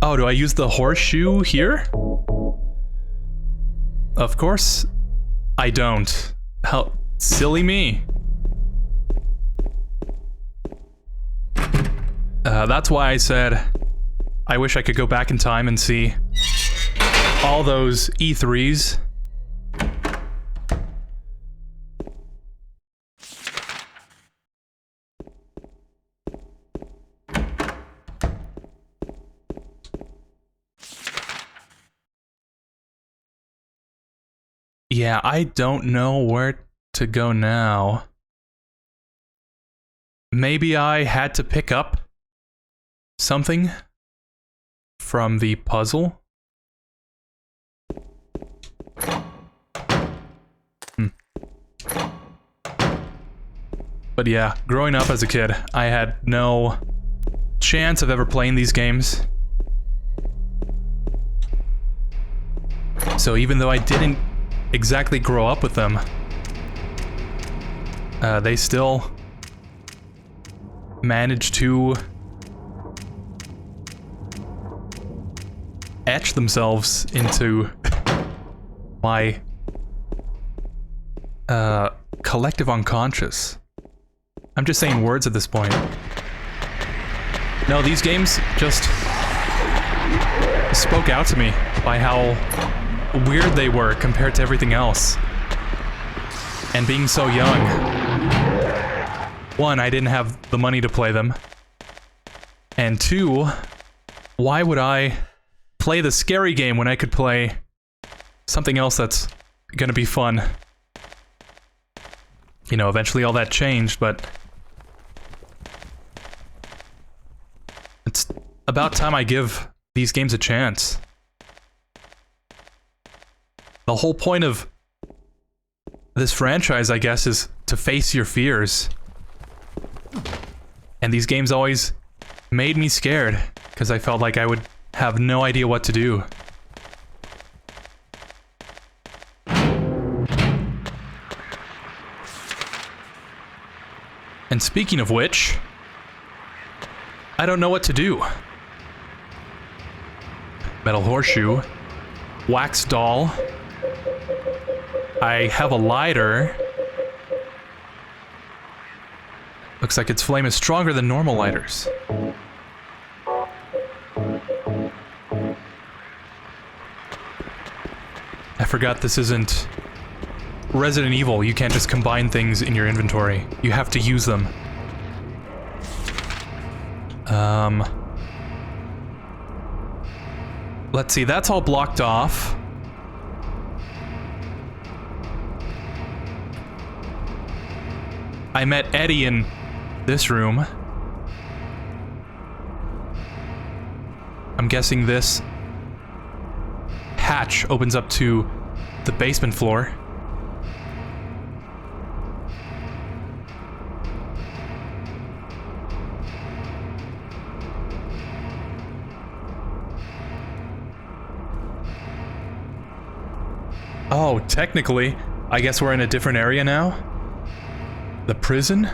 Oh, do I use the horseshoe here? Of course I don't. How silly me. That's why I said I wish I could go back in time and see all those E3s. Yeah, I don't know where to go now. Maybe I had to pick up something from the puzzle? But yeah, growing up as a kid, I had no chance of ever playing these games. So even though I didn't exactly grow up with them, they still managed to etch themselves into my collective unconscious. I'm just saying words at this point. No, these games just spoke out to me by how weird they were compared to everything else. And being so young. One, I didn't have the money to play them. And two, why would I play the scary game when I could play something else that's gonna be fun? You know, eventually all that changed, but it's about time I give these games a chance. The whole point of this franchise, I guess, is to face your fears. And these games always made me scared, because I felt like I would have no idea what to do. And speaking of which, I don't know what to do. Metal horseshoe. Wax doll. I have a lighter. Looks like its flame is stronger than normal lighters. I forgot this isn't Resident Evil. You can't just combine things in your inventory. You have to use them. Let's see, that's all blocked off. I met Eddie in this room. I'm guessing this hatch opens up to the basement floor. Oh, technically, I guess we're in a different area now? The prison?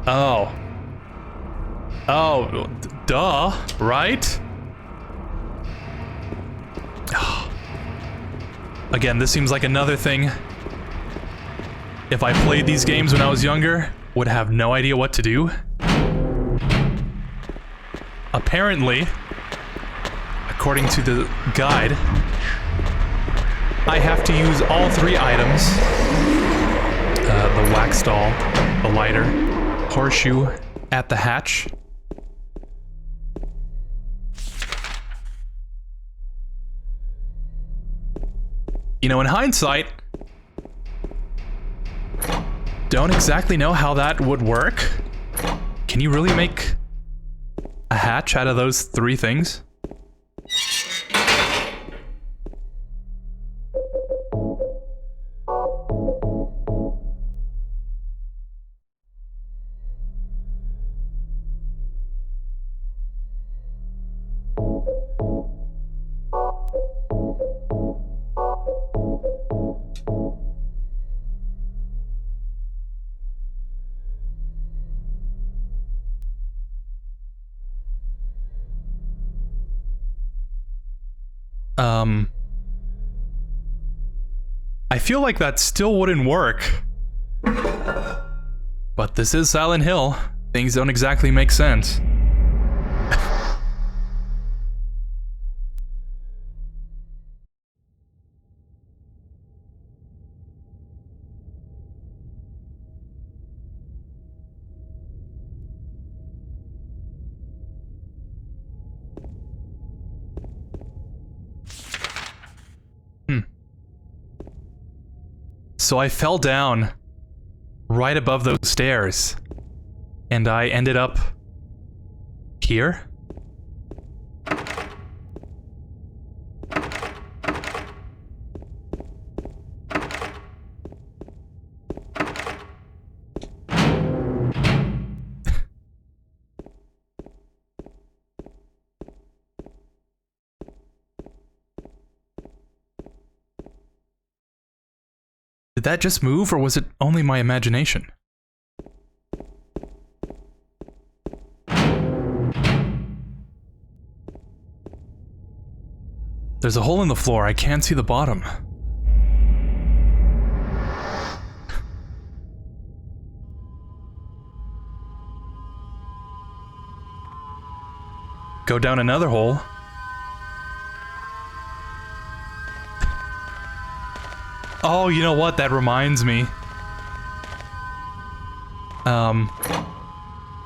Oh. Oh, duh, right? Again, this seems like another thing. If I played these games when I was younger, would have no idea what to do. Apparently, according to the guide, I have to use all three items. The wax doll, the lighter, horseshoe at the hatch. You know, in hindsight, don't exactly know how that would work. Can you really make a hatch out of those three things? I feel like that still wouldn't work. But this is Silent Hill. Things don't exactly make sense. So I fell down right above those stairs, and I ended up here? Did that just move, or was it only my imagination? There's a hole in the floor. I can't see the bottom. Go down another hole. Oh, you know what? That reminds me.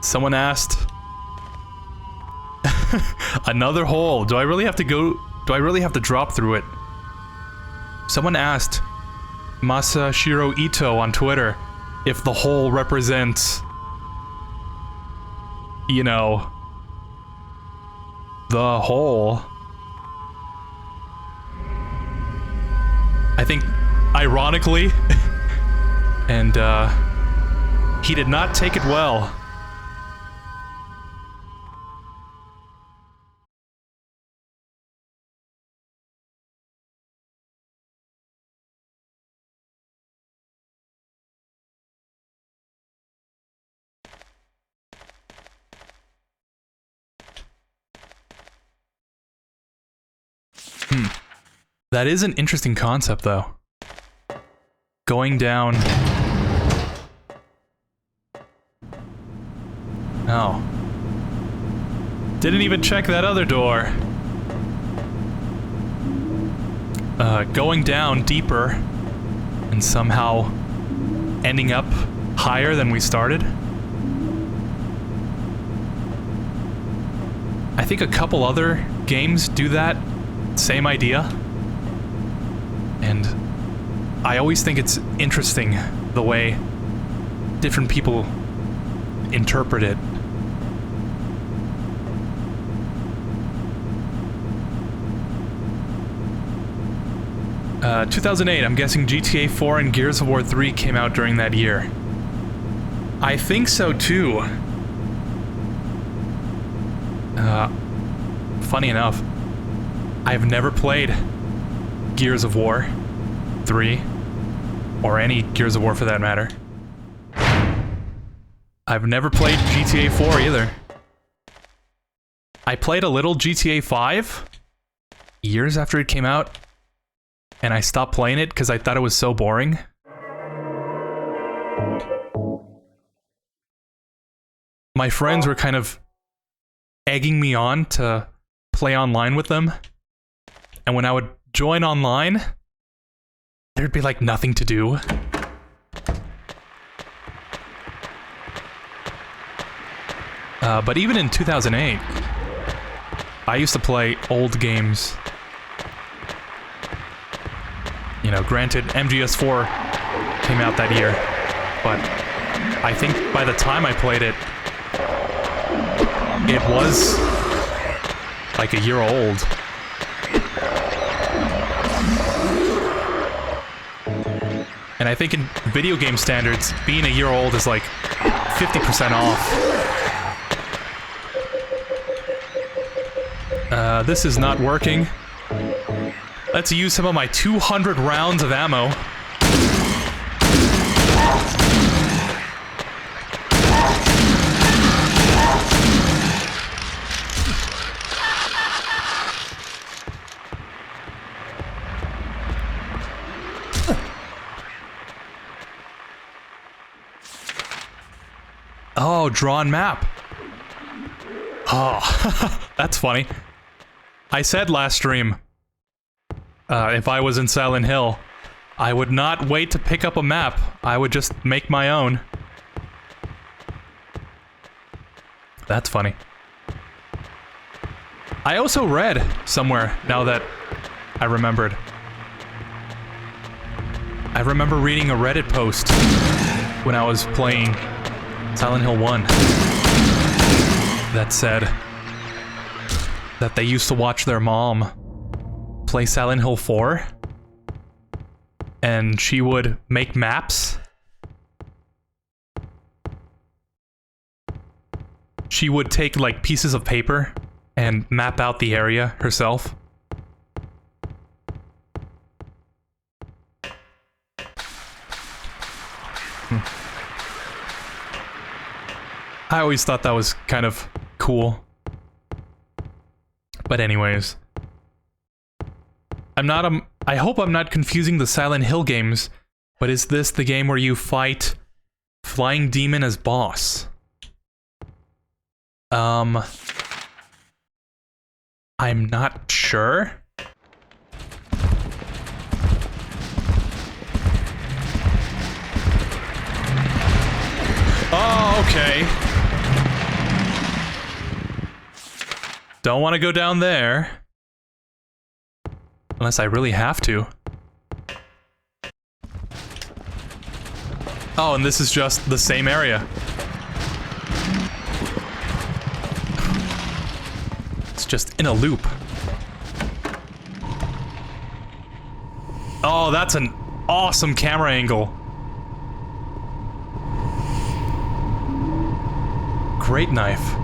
Someone asked... Another hole. Do I really have to go... Do I really have to drop through it? Someone asked Masashiro Ito on Twitter if the hole represents... You know... The hole. I think... Ironically, and he did not take it well. That is an interesting concept, though. Going down... Oh. Didn't even check that other door. Going down deeper and somehow ending up higher than we started. I think a couple other games do that. Same idea. And I always think it's interesting the way different people interpret it. Uh, 2008, I'm guessing GTA 4 and Gears of War 3 came out during that year. I think so too. Funny enough, I've never played Gears of War 3, or any Gears of War for that matter. I've never played GTA 4 either. I played a little GTA 5 years after it came out, and I stopped playing it because I thought it was so boring. My friends were kind of egging me on to play online with them, and when I would join online, there'd be like nothing to do. But even in 2008, I used to play old games. You know, granted, MGS4 came out that year, but I think by the time I played it, it was like a year old. And I think in video game standards, being a year old is like 50% off. This is not working. Let's use some of my 200 rounds of ammo. Oh, drawn map. Oh, that's funny. I said last stream, if I was in Silent Hill, I would not wait to pick up a map. I would just make my own. That's funny. I also read somewhere, now that I remembered, I remember reading a Reddit post when I was playing Silent Hill 1 that said that they used to watch their mom play Silent Hill 4 and she would make maps. She would take like pieces of paper and map out the area herself. I always thought that was kind of cool. But anyways. I hope I'm not confusing the Silent Hill games, but is this the game where you fight Flying Demon as boss? I'm not sure. Oh, okay. Don't want to go down there. Unless I really have to. Oh, and this is just the same area. It's just in a loop. Oh, that's an awesome camera angle. Great knife.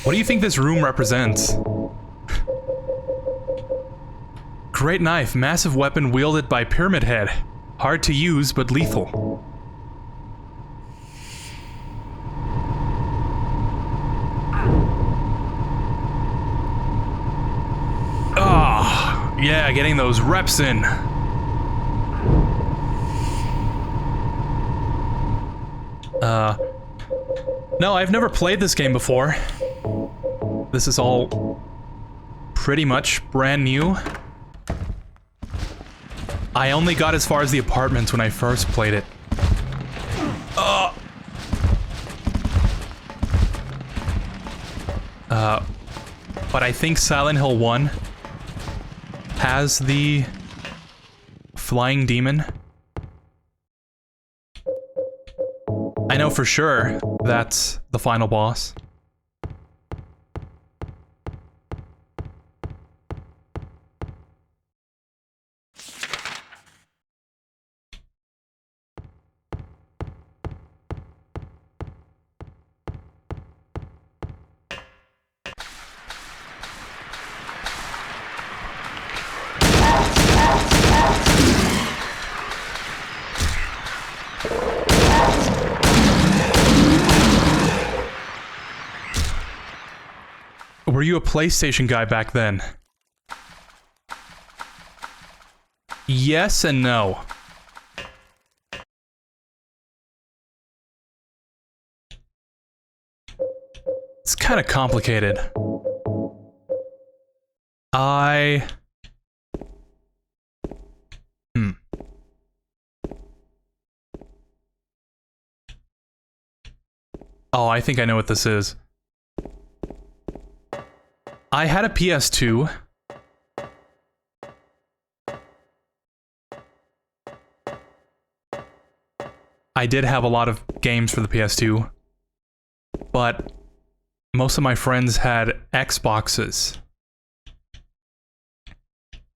What do you think this room represents? Great knife, massive weapon wielded by Pyramid Head. Hard to use, but lethal. Ah, yeah, getting those reps in. No, I've never played this game before. This is all pretty much brand new. I only got as far as the apartments when I first played it. But I think Silent Hill 1 has the Flying Demon. I know for sure that's the final boss. Were you a PlayStation guy back then? Yes and no. It's kind of complicated. Oh, I think I know what this is. I had a PS2. I did have a lot of games for the PS2, but most of my friends had Xboxes.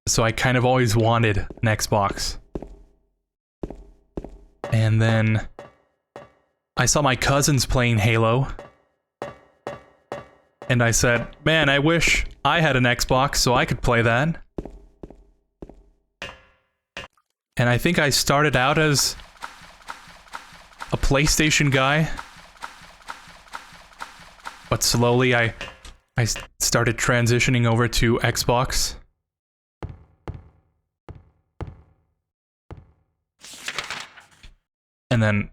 So I kind of always wanted an Xbox. And then I saw my cousins playing Halo. And I said, man, I wish I had an Xbox so I could play that. And I think I started out as a PlayStation guy. But slowly I started transitioning over to Xbox. And then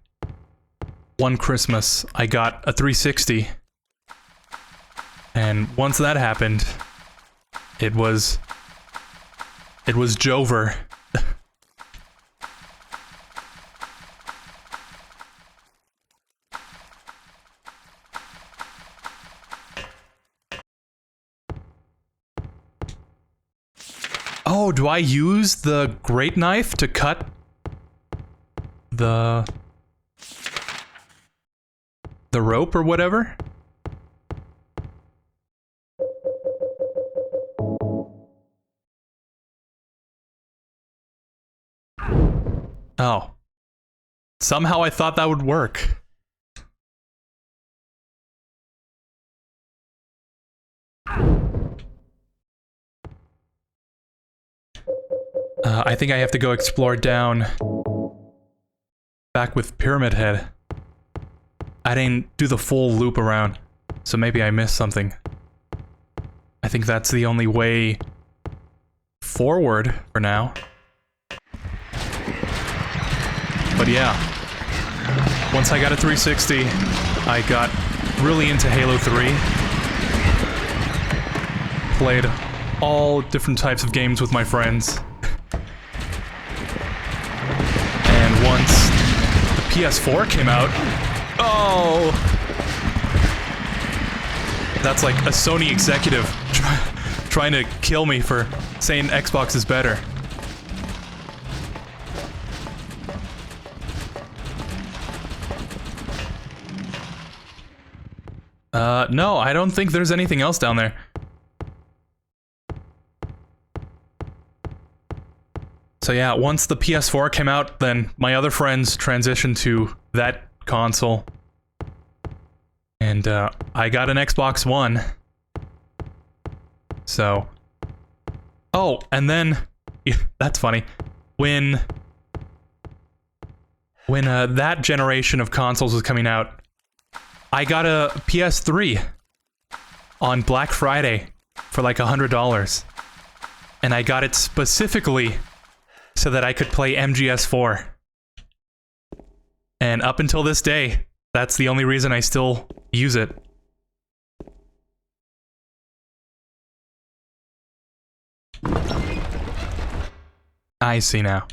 one Christmas I got a 360. And once that happened, it was Jover. Oh, do I use the great knife to cut the rope or whatever? Oh. Somehow I thought that would work. I think I have to go explore down back with Pyramid Head. I didn't do the full loop around, so maybe I missed something. I think that's the only way forward for now. But yeah, once I got a 360, I got really into Halo 3. Played all different types of games with my friends. And once the PS4 came out, oh! That's like a Sony executive trying to kill me for saying Xbox is better. No, I don't think there's anything else down there. So yeah, once the PS4 came out, then my other friends transitioned to that console. And, I got an Xbox One. So... Oh, and then... Yeah, that's funny. When that generation of consoles was coming out, I got a PS3 on Black Friday for like $100. And I got it specifically so that I could play MGS4. And up until this day, that's the only reason I still use it. I see now.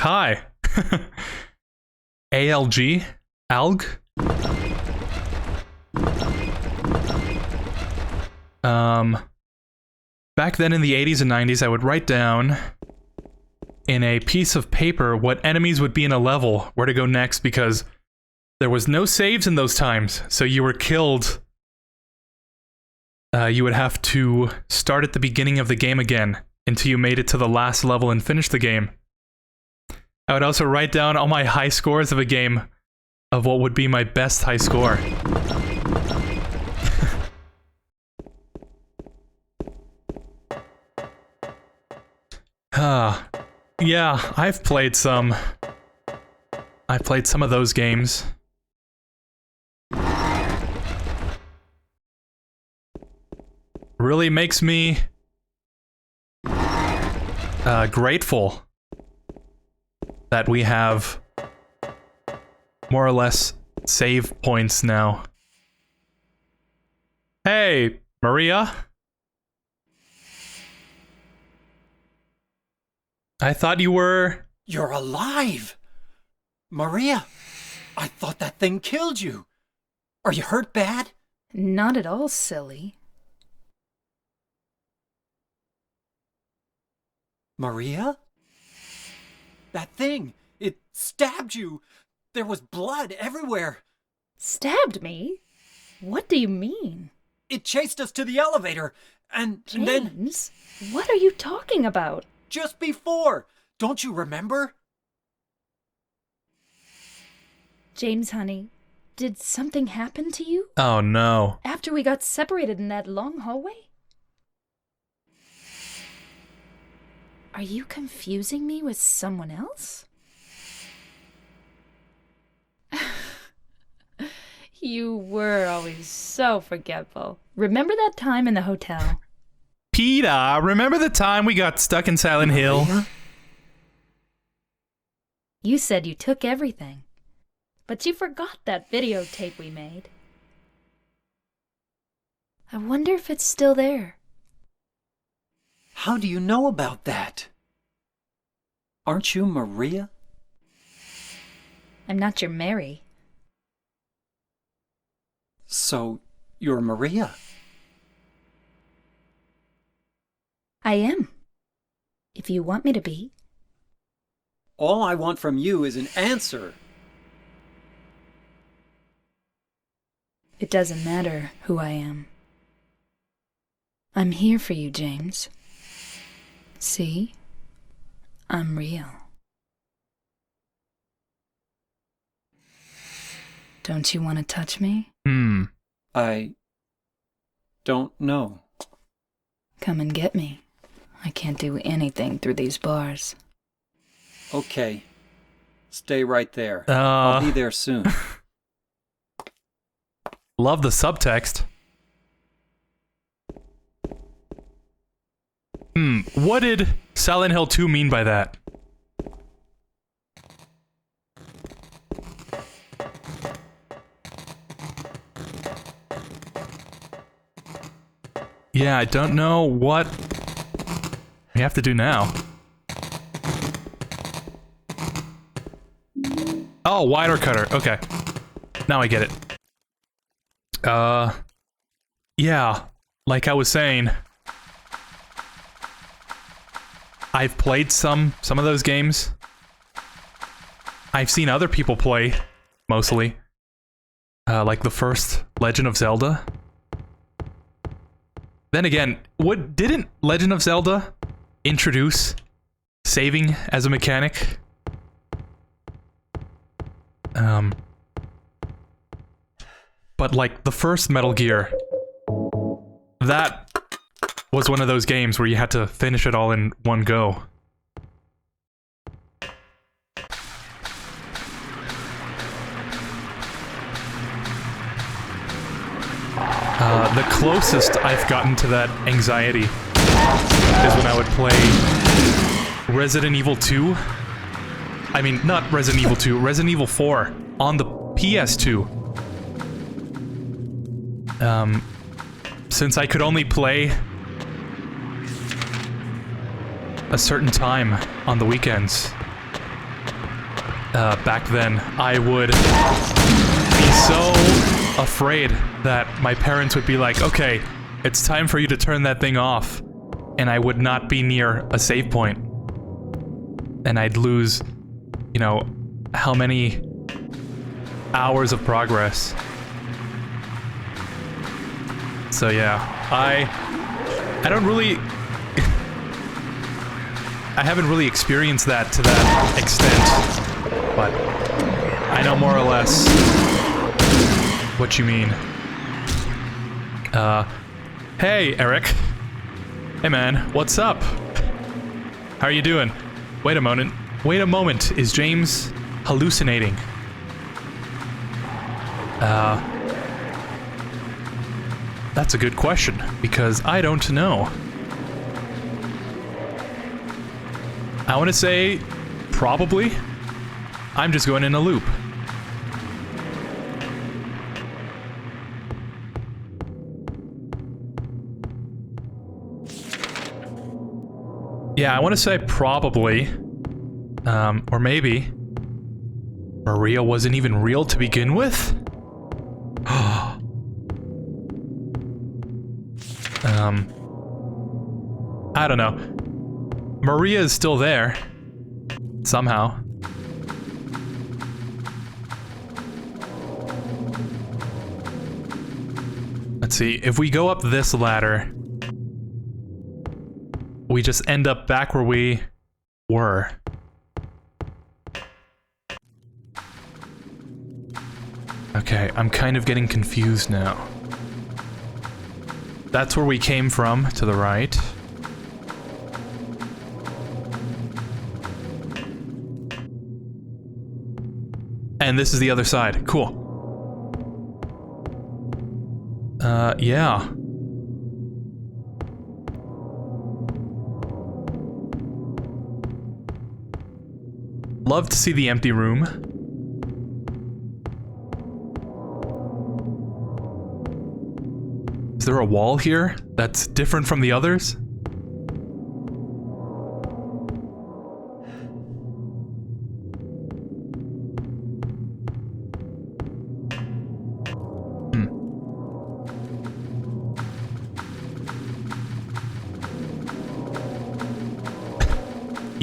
Hi. ALG? ALG? Back then in the 80s and 90s, I would write down in a piece of paper what enemies would be in a level, where to go next, because there was no saves in those times, so you were killed. You would have to start at the beginning of the game again until you made it to the last level and finished the game. I would also write down all my high scores of a game of what would be my best high score. Yeah, I've played some of those games. Really makes me grateful that we have more or less save points now. Hey, Maria? I thought you were... You're alive! Maria, I thought that thing killed you. Are you hurt bad? Not at all, silly. Maria? That thing, it stabbed you. There was blood everywhere. Stabbed me? What do you mean? It chased us to the elevator, and then... James, what are you talking about? Just before! Don't you remember? James, honey, did something happen to you? Oh no. After we got separated in that long hallway? Are you confusing me with someone else? You were always so forgetful. Remember that time in the hotel? Peter, remember the time we got stuck in Silent Hill? Maria? You said you took everything, but you forgot that videotape we made. I wonder if it's still there. How do you know about that? Aren't you Maria? I'm not your Mary. So, you're Maria? I am. If you want me to be. All I want from you is an answer. It doesn't matter who I am. I'm here for you, James. See? I'm real. Don't you want to touch me? I don't know. Come and get me. I can't do anything through these bars. Okay. Stay right there. I'll be there soon. Love the subtext. What did Silent Hill 2 mean by that? Yeah, I don't know what we have to do now. Oh, wire cutter. Okay. Now I get it. Yeah, like I was saying, I've played some of those games. I've seen other people play, mostly. Like the first Legend of Zelda. Then again, didn't Legend of Zelda introduce saving as a mechanic? But like the first Metal Gear, that was one of those games where you had to finish it all in one go. The closest I've gotten to that anxiety is when I would play Resident Evil 2. I mean, not Resident Evil 2, Resident Evil 4 on the PS2. Since I could only play a certain time on the weekends, back then, I would be so afraid that my parents would be like, okay, it's time for you to turn that thing off, and I would not be near a save point. And I'd lose, you know, how many hours of progress. So yeah, I don't really... I haven't really experienced that to that extent, but I know more or less what you mean. Hey, Eric. Hey man, what's up? How are you doing? Wait a moment. Wait a moment, is James hallucinating? That's a good question, because I don't know. I want to say, probably. I'm just going in a loop. Yeah, I want to say probably. Or maybe Maria wasn't even real to begin with? I don't know. Maria is still there. Somehow. Let's see, if we go up this ladder, we just end up back where we were. Okay, I'm kind of getting confused now. That's where we came from, to the right. And this is the other side. Cool. Yeah. Love to see the empty room. Is there a wall here that's different from the others?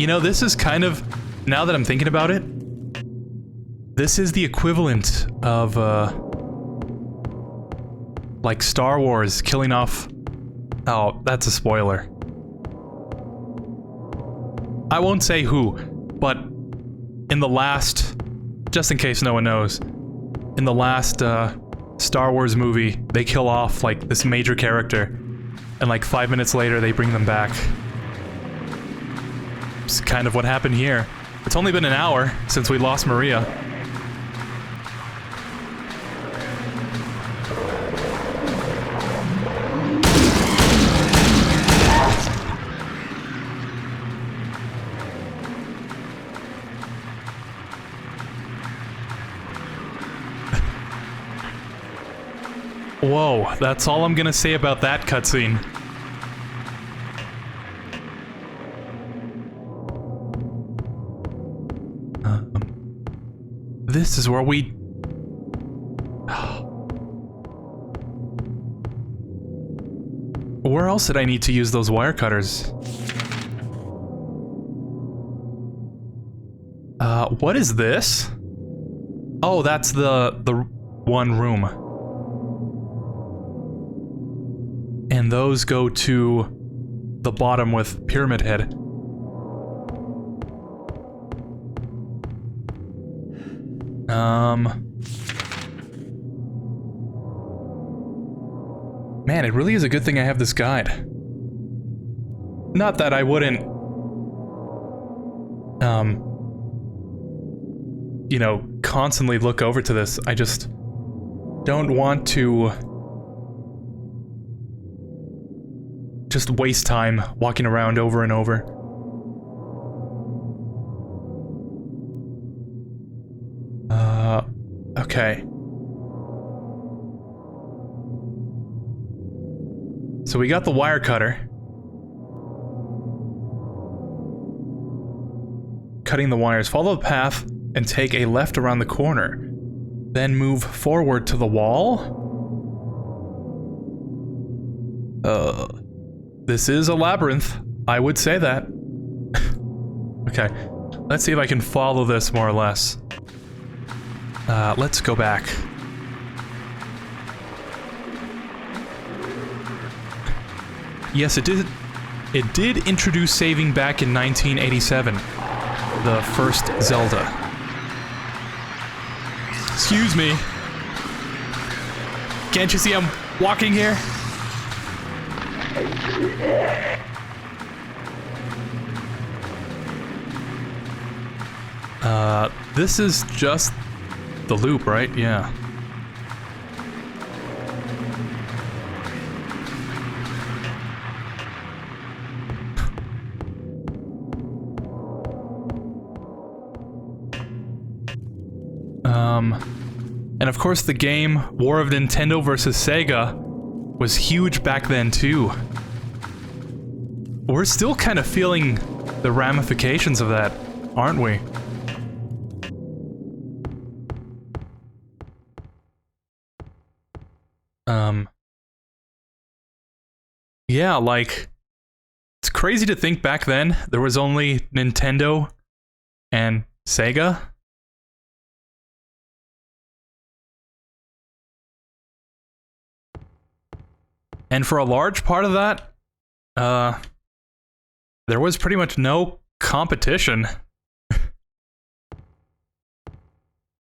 You know, this is kind of, now that I'm thinking about it, this is the equivalent of, like Star Wars killing off... Oh, that's a spoiler. I won't say who, but in the last... Just in case no one knows, in the last, Star Wars movie, they kill off, like, this major character, and like 5 minutes later, they bring them back. It's kind of what happened here. It's only been an hour since we lost Maria. Whoa, that's all I'm gonna say about that cutscene. This is where we... Where else did I need to use those wire cutters? What is this? Oh, that's the one room. And those go to the bottom with Pyramid Head. Man, it really is a good thing I have this guide. Not that I wouldn't, you know, constantly look over to this. I just don't want to just waste time walking around over and over. Okay. So we got the wire cutter. Cutting the wires. Follow the path and take a left around the corner. Then move forward to the wall. This is a labyrinth. I would say that. Okay. Let's see if I can follow this more or less. Let's go back. Yes, it did. It did introduce saving back in 1987. The first Zelda. Excuse me. Can't you see I'm walking here? This is just the loop, right? Yeah. And of course the game War of Nintendo versus Sega was huge back then too. We're still kind of feeling the ramifications of that, aren't we? Yeah, like, it's crazy to think back then there was only Nintendo and Sega. And for a large part of that, there was pretty much no competition.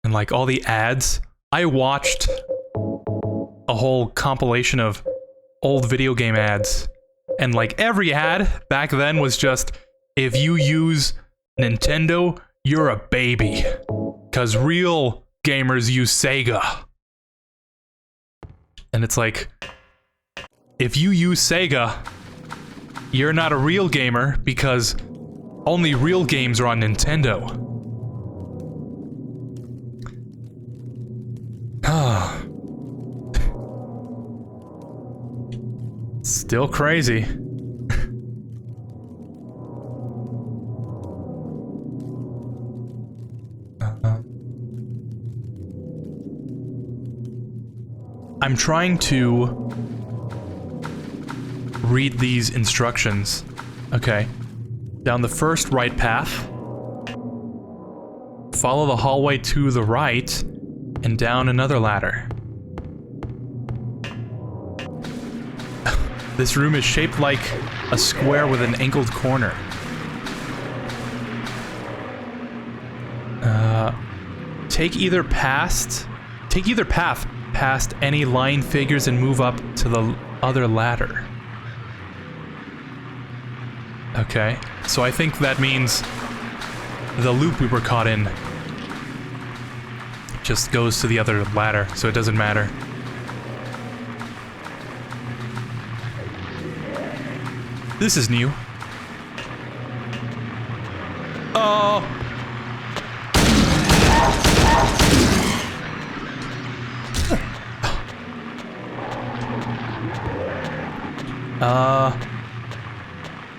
And like all the ads, I watched a whole compilation of old video game ads. And like every ad back then was just, if you use Nintendo, you're a baby. 'Cause real gamers use Sega. And it's like, if you use Sega, you're not a real gamer because only real games are on Nintendo. Still crazy. I'm trying to read these instructions. Okay. down the first right path. Follow the hallway to the right, and down another ladder. This room is shaped like a square with an angled corner. Take either path past any lying figures and move up to the other ladder. Okay, so I think that means the loop we were caught in just goes to the other ladder, so it doesn't matter. This is new. Oh!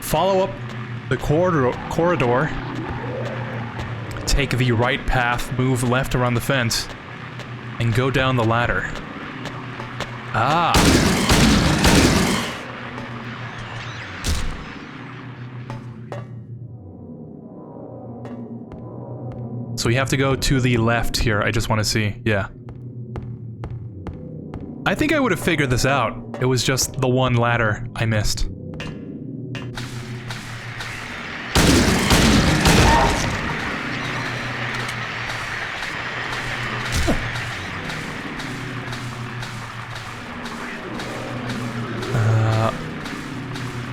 Follow up the corridor. Take the right path, move left around the fence, and go down the ladder. Ah! So we have to go to the left here, I just want to see, yeah. I think I would have figured this out. It was just the one ladder I missed.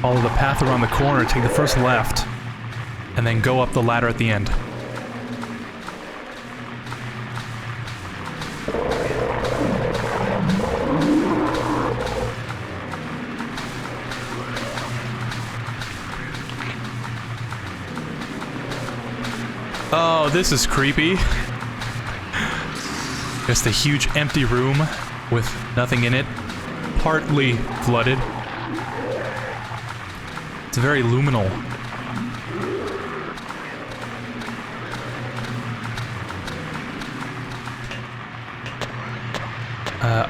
Follow the path around the corner, take the first left, and then go up the ladder at the end. Oh, this is creepy. Just a huge empty room with nothing in it, partly flooded. It's very luminal.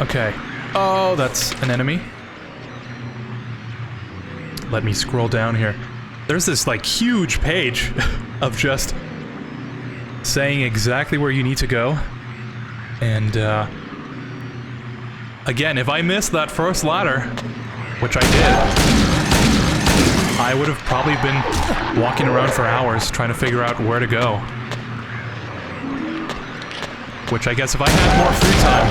Okay. Oh, that's an enemy. Let me scroll down here. There's this, like, huge page of just saying exactly where you need to go. And, again, if I missed that first ladder, which I did, I would have probably been walking around for hours trying to figure out where to go. Which I guess if I had more free time,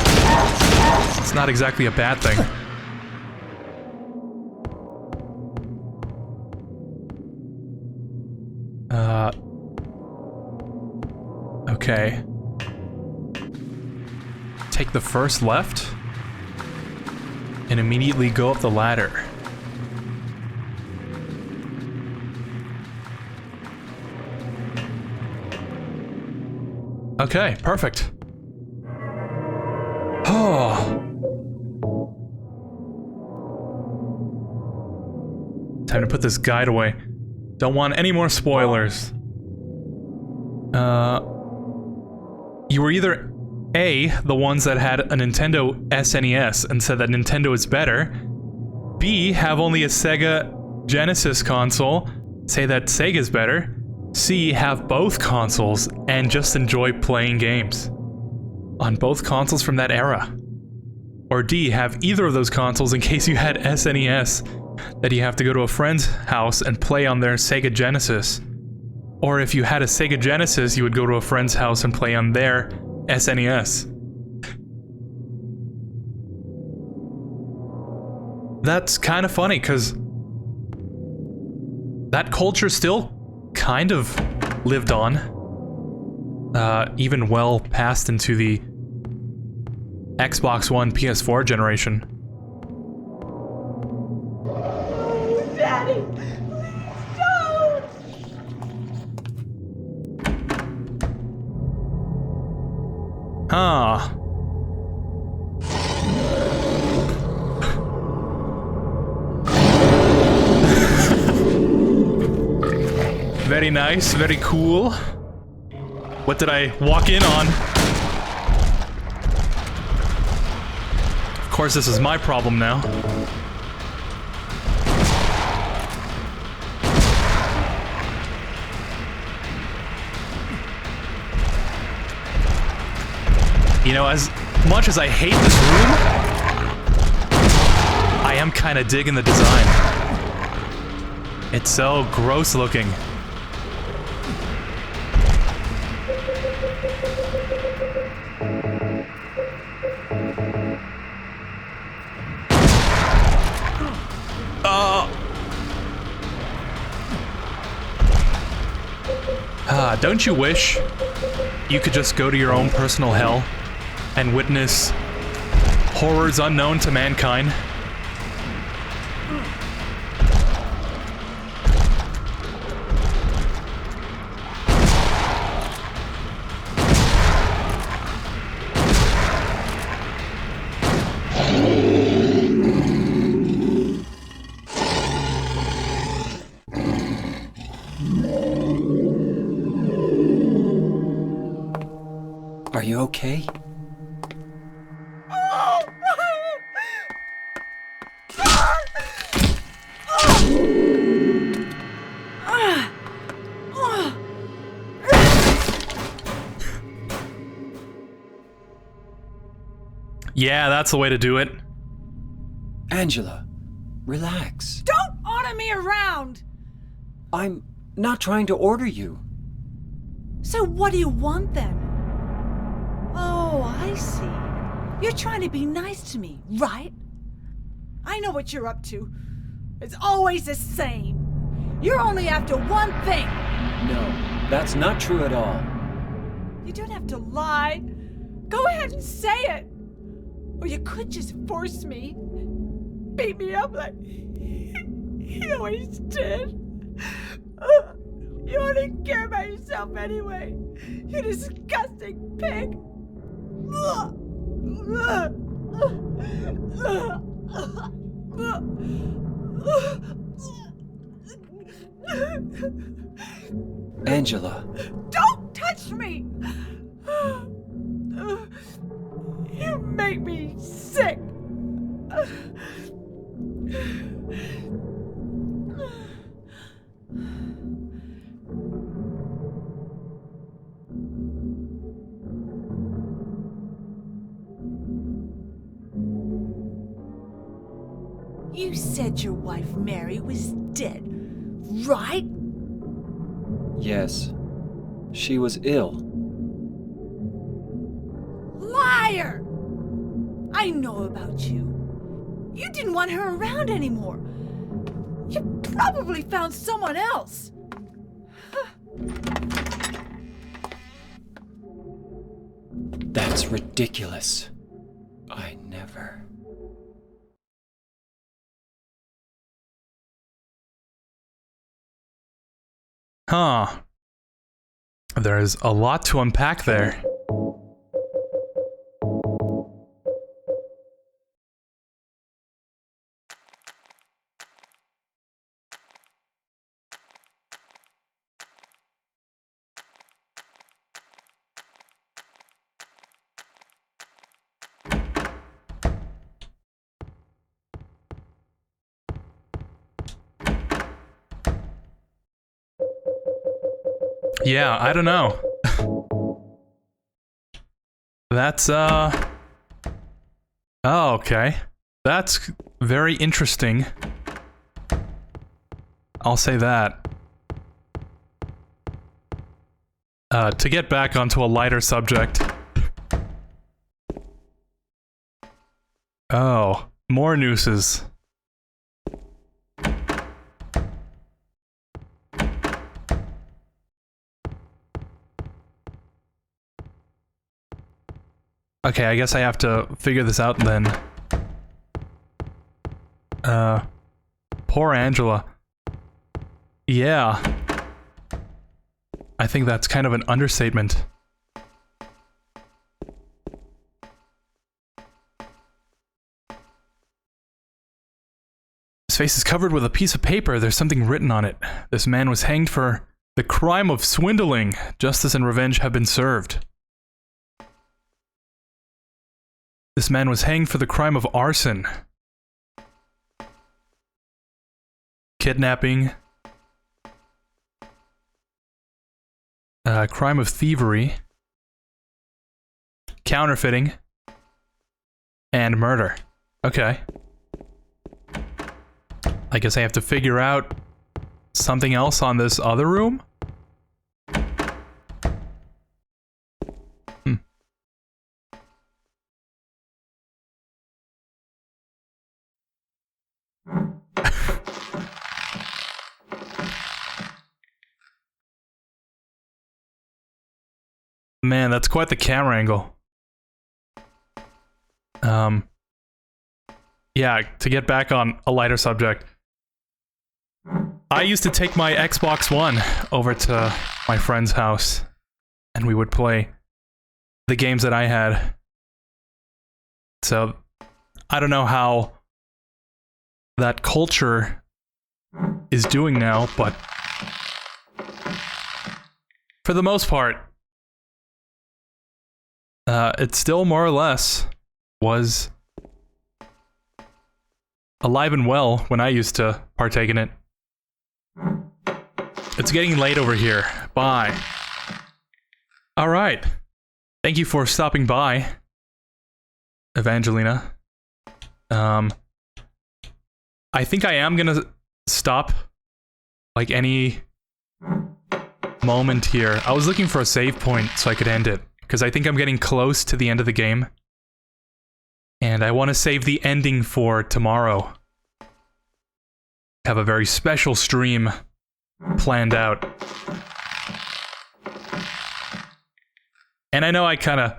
it's not exactly a bad thing. Okay. Take the first left and immediately go up the ladder. Okay, perfect. Oh. Time to put this guide away. Don't want any more spoilers. You were either A, the ones that had a Nintendo SNES and said that Nintendo is better, B, have only a Sega Genesis console, say that Sega's better, C, have both consoles and just enjoy playing games on both consoles from that era. Or D, have either of those consoles in case you had SNES that you have to go to a friend's house and play on their Sega Genesis. Or if you had a Sega Genesis, you would go to a friend's house and play on their SNES. That's kind of funny, because that culture still kind of lived on, even well past into the Xbox One, PS4 generation. Daddy, please don't! Huh. Very nice, very cool. What did I walk in on? Of course, this is my problem now. You know, as much as I hate this room, I am kind of digging the design. It's so gross looking. Don't you wish you could just go to your own personal hell and witness horrors unknown to mankind? Are you okay? Yeah, that's the way to do it. Angela, relax. Don't order me around! I'm not trying to order you. So what do you want then? Oh, I see. You're trying to be nice to me, right? I know what you're up to. It's always the same. You're only after one thing. No, that's not true at all. You don't have to lie. Go ahead and say it. Or you could just force me. Beat me up like he always did. You only care about yourself anyway. You disgusting pig. Angela. Don't touch me! You make me sick. You said your wife Mary was dead, right? Yes. She was ill. Liar! I know about you. You didn't want her around anymore. You probably found someone else. That's ridiculous. I never... Huh. There's a lot to unpack there. Yeah, I don't know. That's, Oh, okay. That's very interesting. I'll say that. To get back onto a lighter subject. Oh, more nooses. Okay, I guess I have to figure this out then. Poor Angela. Yeah. I think that's kind of an understatement. His face is covered with a piece of paper. There's something written on it. This man was hanged for the crime of swindling. Justice and revenge have been served. This man was hanged for the crime of arson, kidnapping, crime of thievery, counterfeiting, and murder. Okay. I guess I have to figure out something else on this other room? Man, that's quite the camera angle. Yeah, to get back on a lighter subject. I used to take my Xbox One over to my friend's house, and we would play the games that I had. So, I don't know how that culture is doing now, but for the most part, it still more or less was alive and well when I used to partake in it. It's getting late over here. Bye. Alright. Thank you for stopping by, Evangelina. I think I am gonna stop, like, any moment here. I was looking for a save point so I could end it, because I think I'm getting close to the end of the game. And I want to save the ending for tomorrow. Have a very special stream planned out. And I know I kind of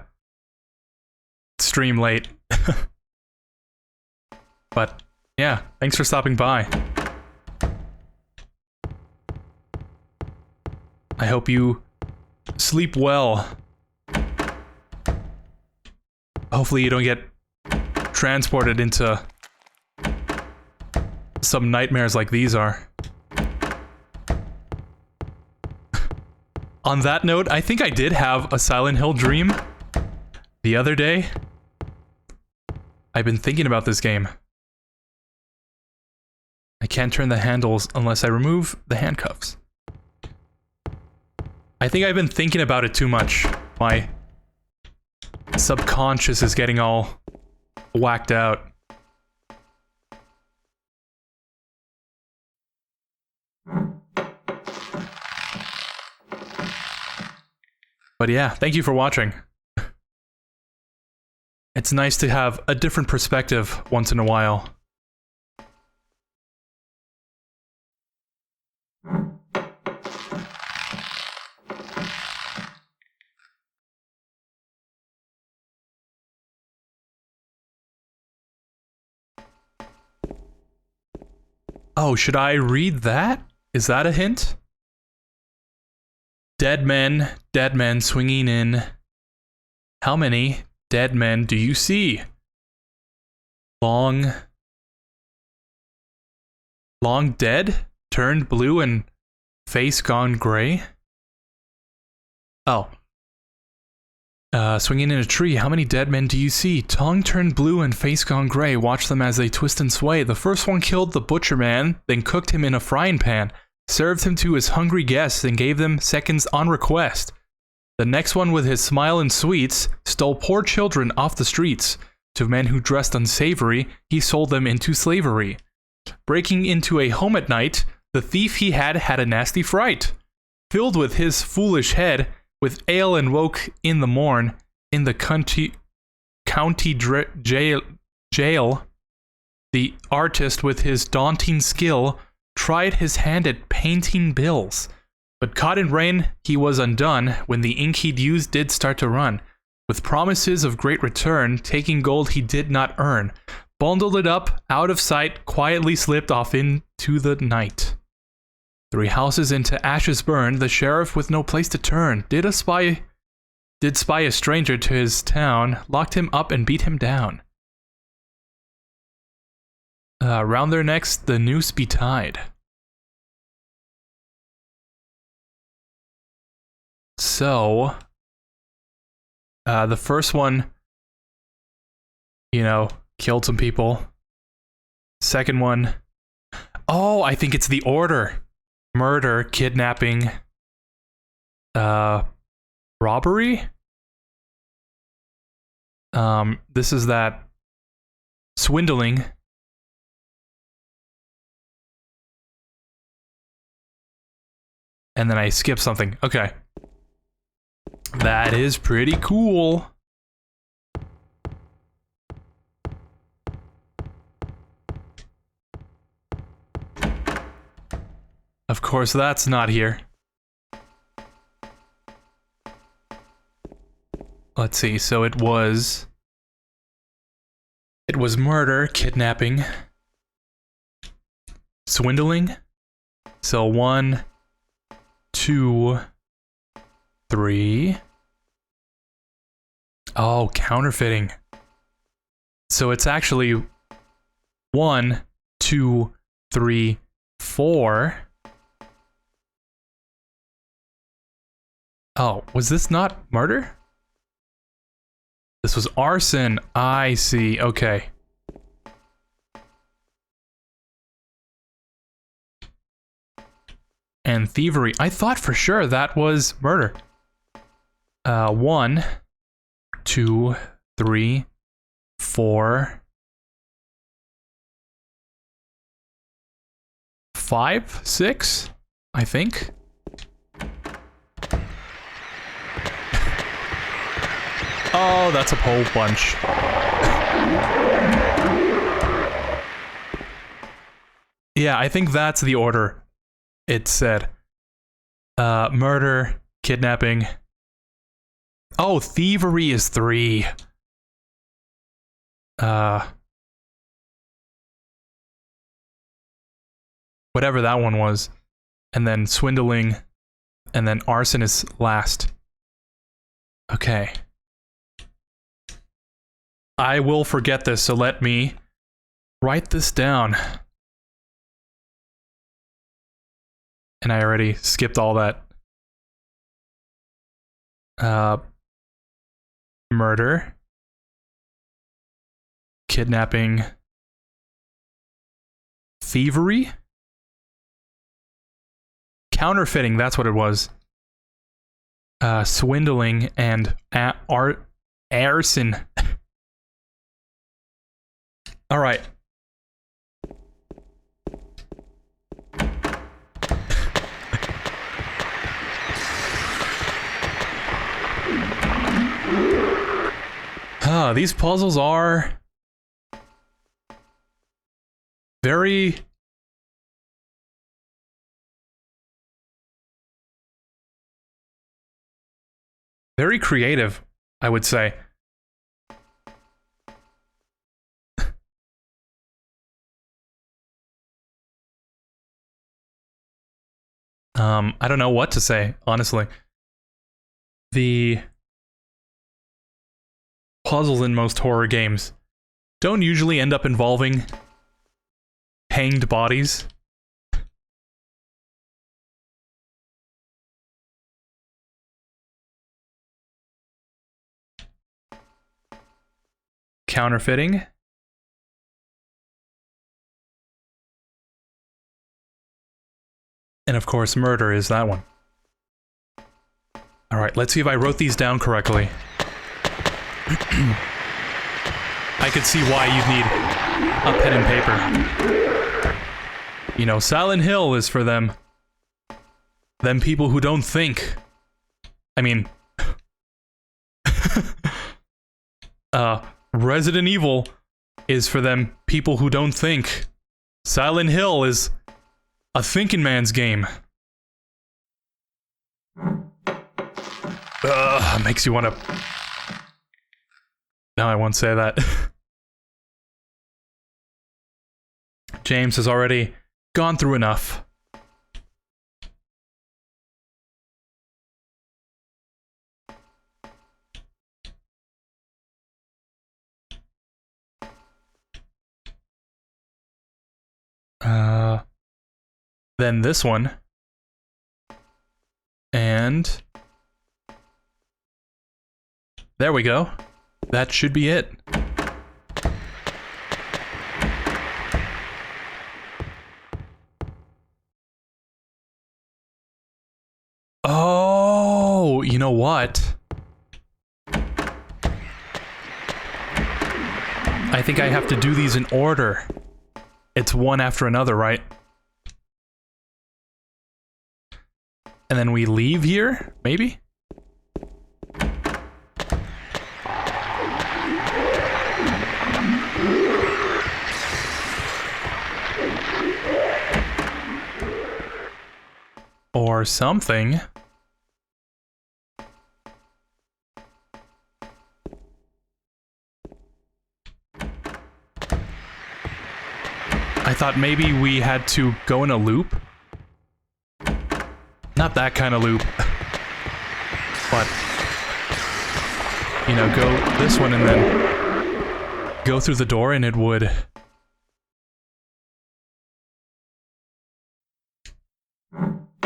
stream late. But, yeah, thanks for stopping by. I hope you sleep well. Hopefully you don't get transported into some nightmares like these are. On that note, I think I did have a Silent Hill dream the other day. I've been thinking about this game. I can't turn the handles unless I remove the handcuffs. I think I've been thinking about it too much. My subconscious is getting all whacked out. But yeah, thank you for watching. It's nice to have a different perspective once in a while. Oh, should I read that? Is that a hint? Dead men swinging in. How many dead men do you see? Long dead? Turned blue and face gone gray? Oh. Swinging in a tree, how many dead men do you see? Tongue turned blue and face gone gray. Watch them as they twist and sway. The first one killed the butcher man, then cooked him in a frying pan. Served him to his hungry guests and gave them seconds on request. The next one, with his smile and sweets, stole poor children off the streets. To men who dressed unsavory, he sold them into slavery. Breaking into a home at night, the thief he had a nasty fright. Filled with his foolish head with ale and woke in the morn in the county jail. The artist with his daunting skill tried his hand at painting bills, but caught in rain he was undone when the ink he'd used did start to run. With promises of great return, taking gold he did not earn, bundled it up out of sight, quietly slipped off into the night. 3 houses into ashes burned, the sheriff with no place to turn, did spy a stranger to his town, locked him up and beat him down. Round their necks the noose be tied. So, the first one, you know, killed some people. Second one, oh, I think it's the order. Murder, kidnapping, robbery? This is that swindling. And then I skip something. Okay. That is pretty cool. Of course, that's not here. Let's see, so it was murder, kidnapping, swindling. So 1, 2, 3. Oh, counterfeiting. So it's actually 1, 2, 3, 4. Oh, was this not murder? This was arson. I see. Okay. And thievery. I thought for sure that was murder. 1, 2, 3, 4, 5, 6, I think. Oh, that's a whole bunch. Yeah, I think that's the order it said. Murder, kidnapping. Oh, thievery is 3. Whatever that one was. And then swindling. And then arson is last. Okay. I will forget this, so let me write this down. And I already skipped all that. Murder. Kidnapping. Thievery? Counterfeiting, that's what it was. Swindling and arson. All right. These puzzles are very creative, I would say. I don't know what to say, honestly. The puzzles in most horror games don't usually end up involving hanged bodies. Counterfeiting. And of course, murder is that one. Alright, let's see if I wrote these down correctly. I could see why you'd need a pen and paper. You know, Silent Hill is for them people who don't think. I mean... Resident Evil is for them people who don't think. Silent Hill is a thinking man's game. Makes you want to... No, I won't say that. James has already gone through enough. Then this one. And... there we go. That should be it. Oh, you know what? I think I have to do these in order. It's one after another, right? And then we leave here? Maybe? Or something. I thought maybe we had to go in a loop. Not that kind of loop. But, you know, go this one and then go through the door and it would...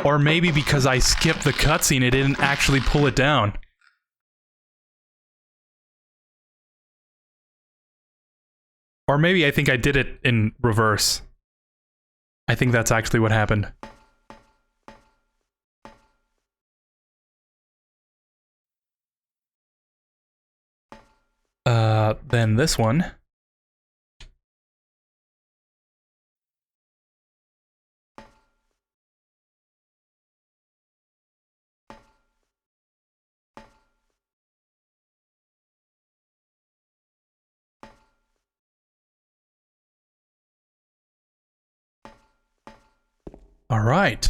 Or maybe because I skipped the cutscene, it didn't actually pull it down. Or maybe I think I did it in reverse. I think that's actually what happened. Then this one. All right.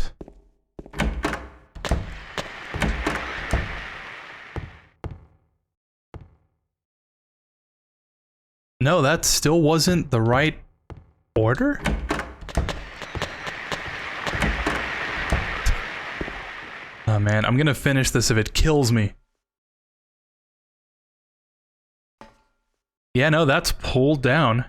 No, that still wasn't the right order? Oh man, I'm gonna finish this if it kills me. Yeah, no, that's pulled down.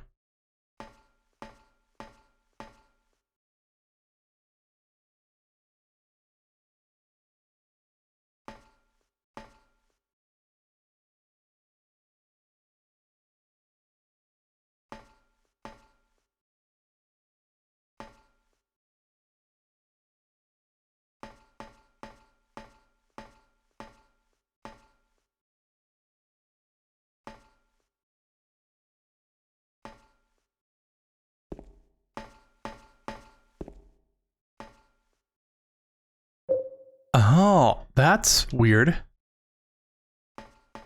Oh, that's weird.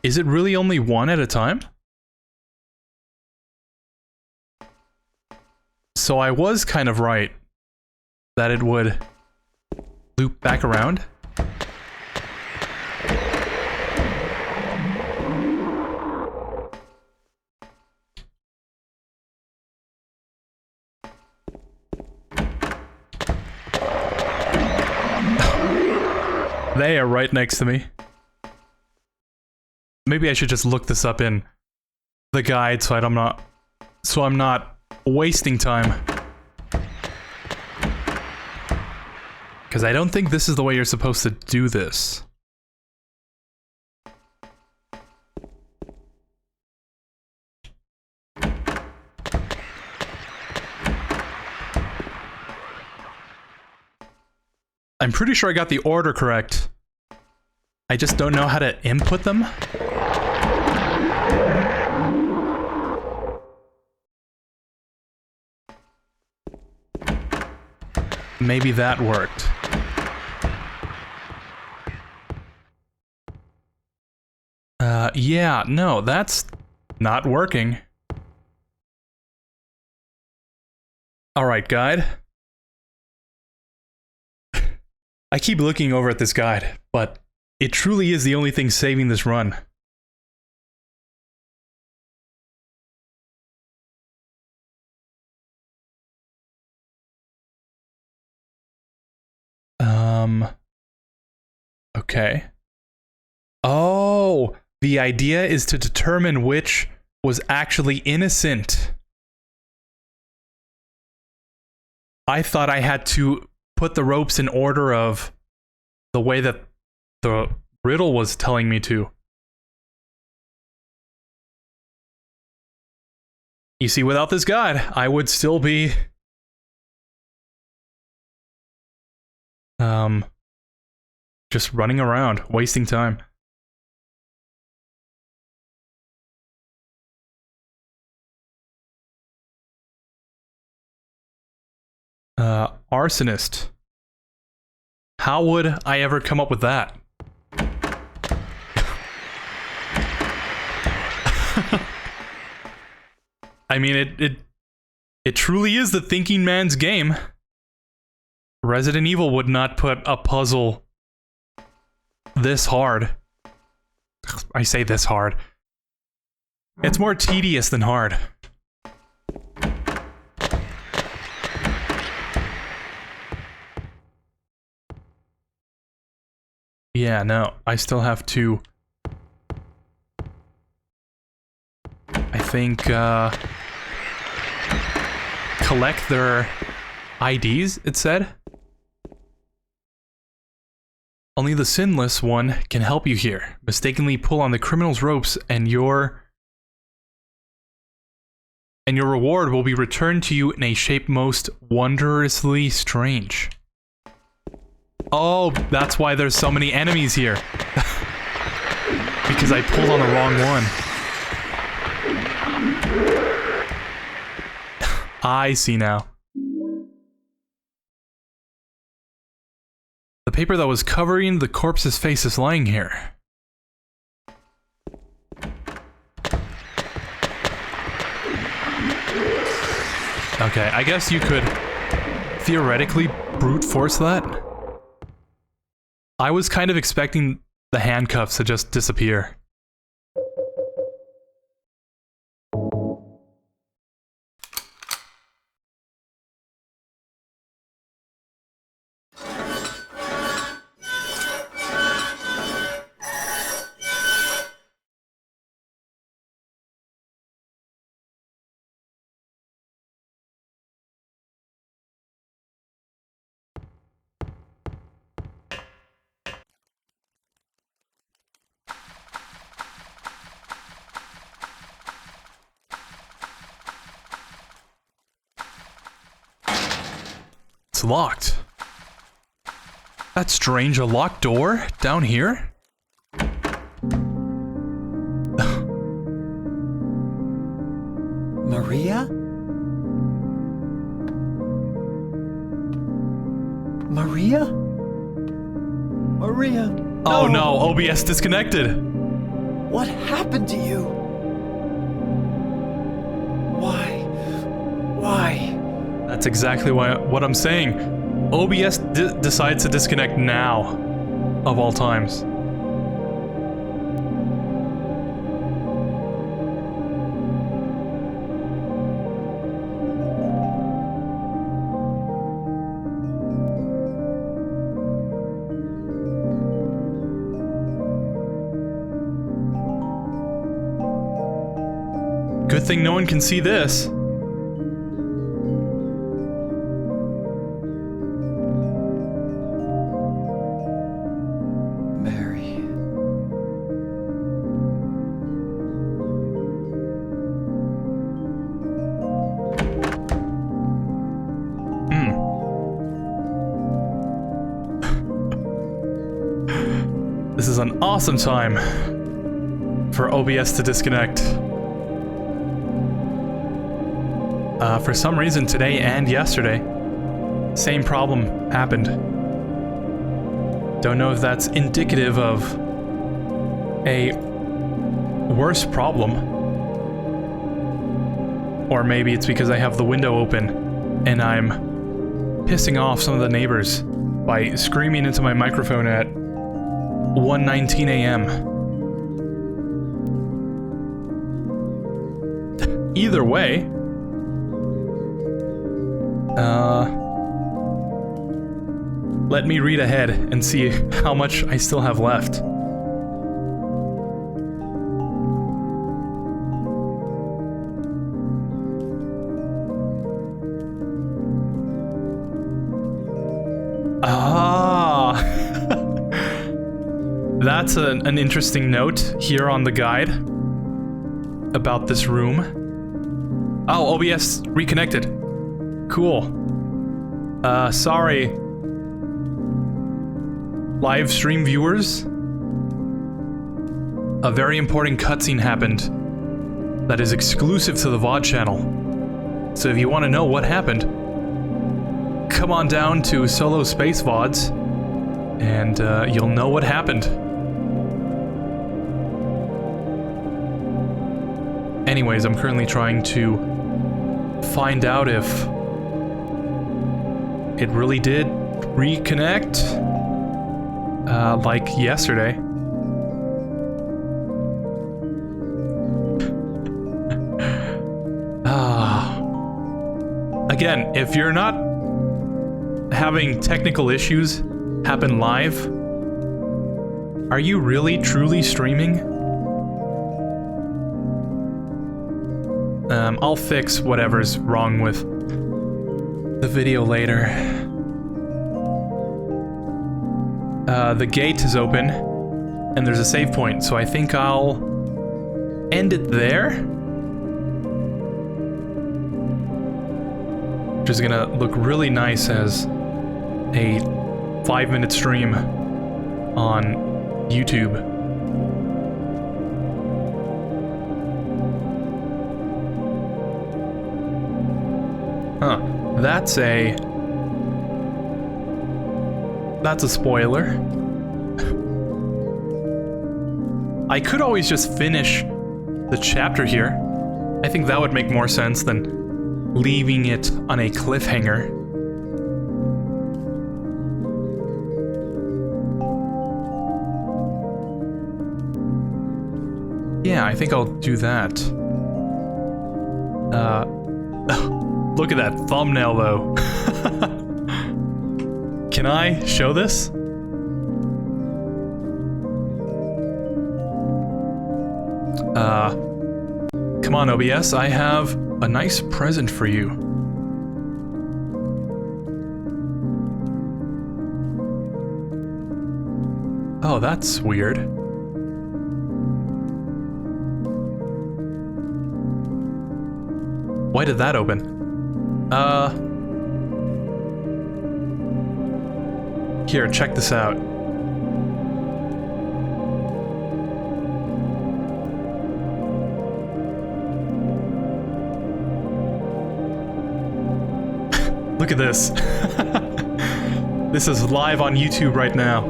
Is it really only one at a time? So I was kind of right that it would loop back around. They are right next to me. Maybe I should just look this up in the guide so I'm not wasting time. Because I don't think this is the way you're supposed to do this. I'm pretty sure I got the order correct. I just don't know how to input them. Maybe that worked. Yeah, no, that's not working. Alright, guide. I keep looking over at this guide, but it truly is the only thing saving this run. Okay. Oh, the idea is to determine which was actually innocent. I thought I had to put the ropes in order of the way that the riddle was telling me to. You see, without this guide, I would still be... just running around, wasting time. Arsonist. How would I ever come up with that? I mean, it truly is the thinking man's game. Resident Evil would not put a puzzle this hard. I say this hard. It's more tedious than hard. Yeah, no, I still have to... I think, collect their IDs, it said? Only the sinless one can help you here. Mistakenly pull on the criminal's ropes and your reward will be returned to you in a shape most wondrously strange. Oh, that's why there's so many enemies here. Because I pulled on the wrong one. I see now. The paper that was covering the corpse's face is lying here. Okay, I guess you could theoretically brute force that. I was kind of expecting the handcuffs to just disappear. It's locked. That's strange, a locked door down here? Maria? Maria? Maria? Oh no, OBS disconnected. What happened to you? Why? That's exactly what I'm saying. OBS decides to disconnect now, of all times. Good thing no one can see this. This is an awesome time for OBS to disconnect. For some reason today and yesterday, same problem happened. Don't know if that's indicative of a worse problem, or maybe it's because I have the window open and I'm pissing off some of the neighbors by screaming into my microphone at 1:19 a.m. Either way, let me read ahead and see how much I still have left. That's an interesting note here on the guide about this room. Oh, OBS reconnected. Cool. Sorry. Live stream viewers. A very important cutscene happened that is exclusive to the VOD channel. So if you want to know what happened, come on down to Solo Space VODs, and you'll know what happened. Anyways, I'm currently trying to find out if it really did reconnect, like yesterday. Again, if you're not having technical issues happen live, are you really truly streaming? I'll fix whatever's wrong with the video later. The gate is open, and there's a save point, so I think I'll end it there. Which is gonna look really nice as a 5-minute stream on YouTube. Huh, that's a spoiler. I could always just finish the chapter here. I think that would make more sense than leaving it on a cliffhanger. Yeah, I think I'll do that. Look at that thumbnail, though. Can I show this? Come on, OBS, I have a nice present for you. Oh, that's weird. Why did that open? Here, check this out. Look at this. This is live on YouTube right now.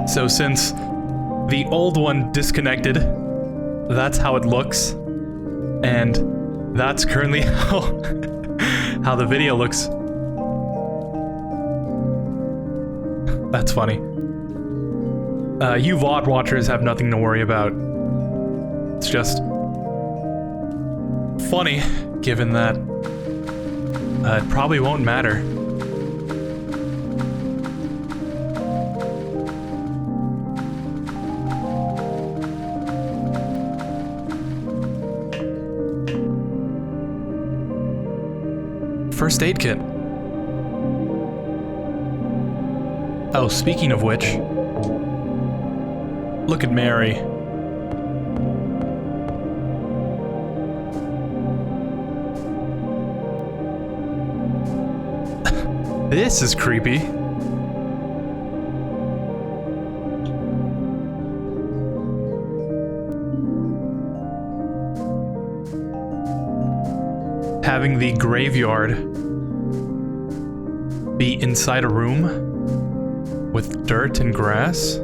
So since the old one disconnected, that's how it looks. And that's currently how the video looks. That's funny. You VOD watchers have nothing to worry about. It's just funny, given that it probably won't matter. First aid kit. Oh, speaking of which, look at Mary. This is creepy. Having the graveyard be inside a room with dirt and grass.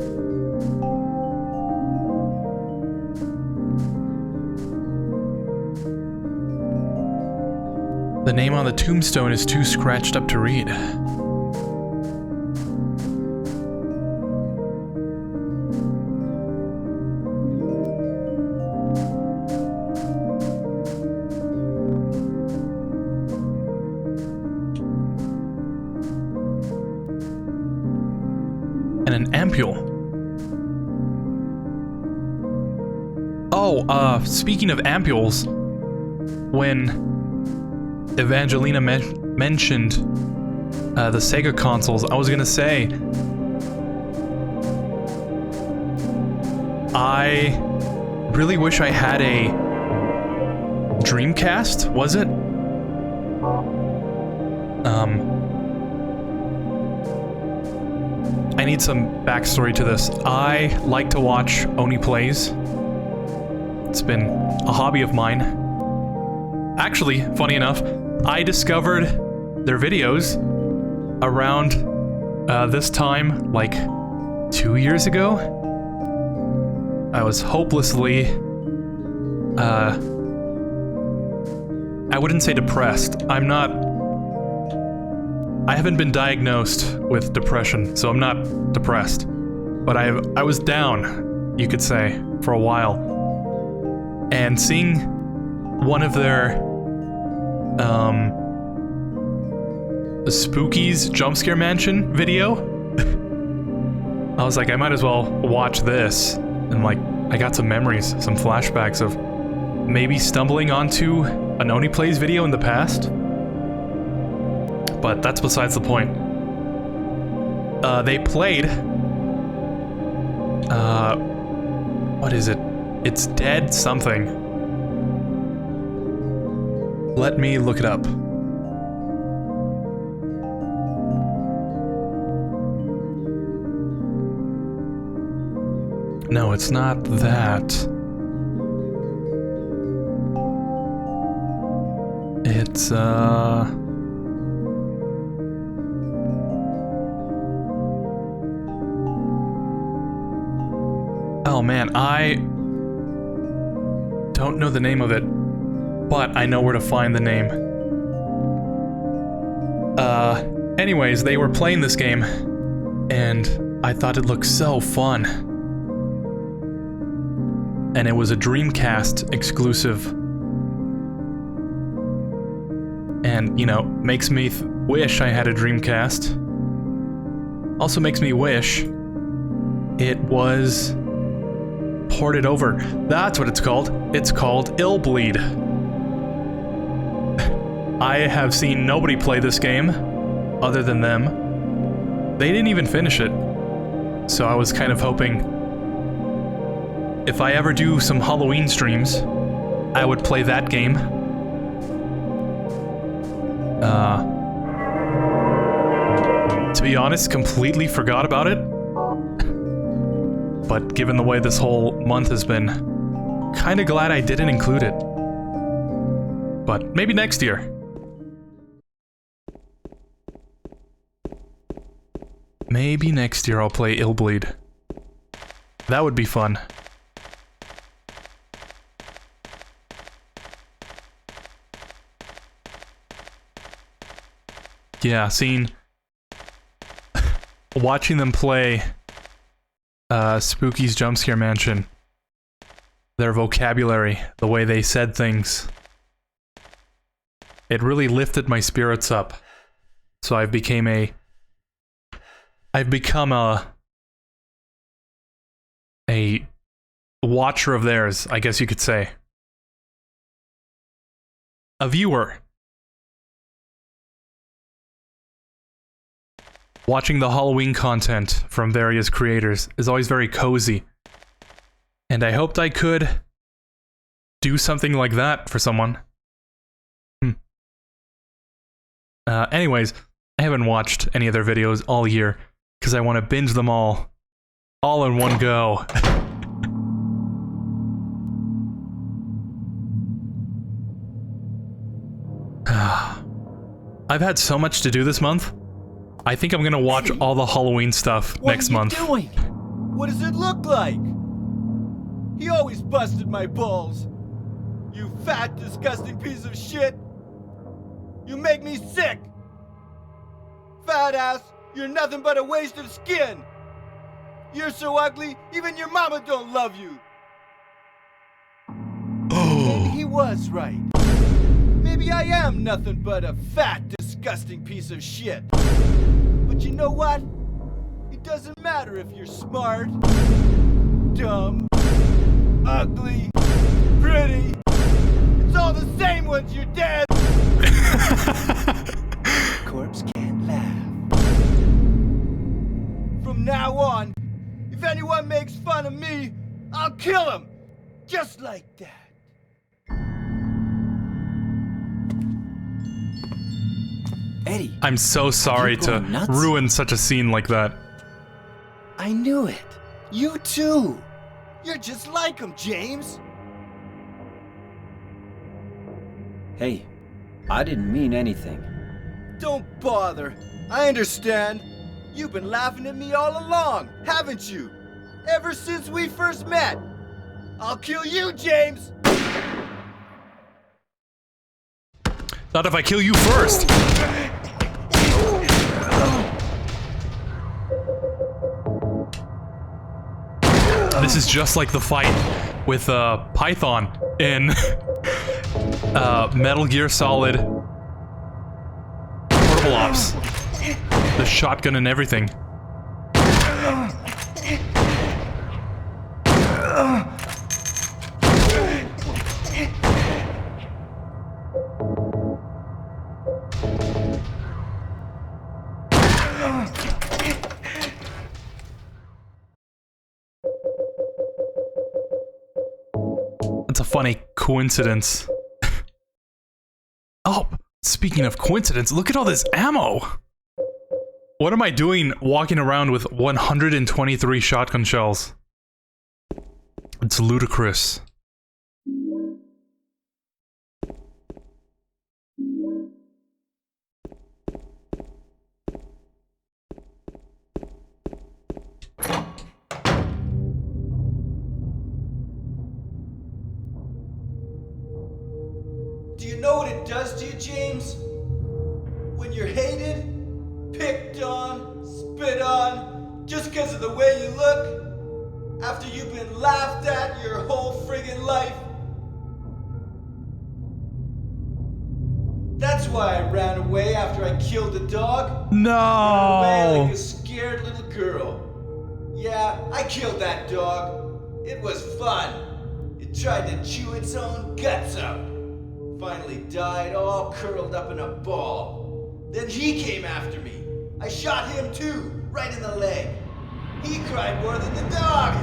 The name on the tombstone is too scratched up to read. And an ampule. Oh, speaking of ampules, when Evangelina mentioned the Sega consoles, I was gonna say, I really wish I had a Dreamcast, was it? I need some backstory to this. I like to watch Oni Plays. It's been a hobby of mine. Actually, funny enough, I discovered their videos around this time, like 2 years ago. I was hopelessly, I wouldn't say depressed. I haven't been diagnosed with depression, so I'm not depressed. But I was down, you could say, for a while. And seeing one of their, Spooky's Jump Scare Mansion video, I was like, I might as well watch this. And like, I got some memories, some flashbacks of maybe stumbling onto an Oni Plays video in the past. But that's besides the point. They played... what is it? It's Dead something. Let me look it up. No, it's not that. It's, oh man, I don't know the name of it, but I know where to find the name. Anyways, they were playing this game, and I thought it looked so fun. And it was a Dreamcast exclusive. And, you know, makes me wish I had a Dreamcast. Also makes me wish it was ported over. That's what it's called. It's called Illbleed. I have seen nobody play this game other than them. They didn't even finish it. So I was kind of hoping if I ever do some Halloween streams, I would play that game. To be honest, completely forgot about it. But given the way this whole month has been, kinda glad I didn't include it. But maybe next year. Maybe next year I'll play Illbleed. That would be fun. Yeah, watching them play Spooky's Jump Scare Mansion, their vocabulary, the way they said things, it really lifted my spirits up. So I've become a watcher of theirs, I guess you could say. A viewer. Watching the Halloween content from various creators is always very cozy. And I hoped I could do something like that for someone. Anyways, I haven't watched any of their videos all year, because I want to binge them all in one go. I've had so much to do this month. I think I'm gonna watch all the Halloween stuff next month. What are you doing? What does it look like? He always busted my balls. You fat, disgusting piece of shit. You make me sick. Fat ass, you're nothing but a waste of skin. You're so ugly, even your mama don't love you. Maybe he was right. Maybe I am nothing but a fat, disgusting piece of shit. But you know what? It doesn't matter if you're smart, dumb, ugly, pretty. It's all the same once you're dead. Corpse can't laugh. From now on, if anyone makes fun of me, I'll kill him. Just like that. Eddie, I'm so sorry to going nuts? ruin such a scene like that. I knew it. You too. You're just like him, James. Hey, I didn't mean anything. Don't bother. I understand. You've been laughing at me all along, haven't you? Ever since we first met. I'll kill you, James! Not if I kill you first! This is just like the fight with Python in Metal Gear Solid Portable Ops. The shotgun and everything. That's a funny coincidence. Oh, speaking of coincidence, look at all this ammo! What am I doing walking around with 123 shotgun shells? It's ludicrous. Do you know what it does to you, James? When you're hated, picked on, spit on, just because of the way you look, after you've been laughed at your whole friggin' life. That's why I ran away after I killed the dog. Ran away like No! a scared little girl. Yeah, I killed that dog. It was fun. It tried to chew its own guts out. Finally died all curled up in a ball. Then he came after me. I shot him too, right in the leg. He cried more than the dog.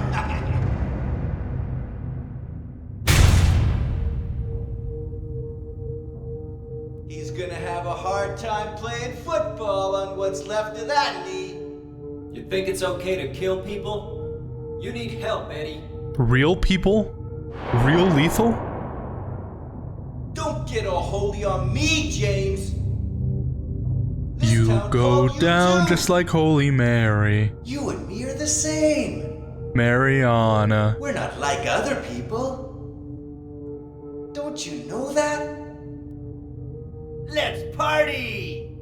He's gonna have a hard time playing football on what's left of that knee. You think it's okay to kill people? You need help, Eddie. Real people? Real lethal? Don't get all holy on me, James. This You town go called you down too. just like Holy Mary. You and me are the same. Mariana. We're not like other people. Don't you know that? Let's party!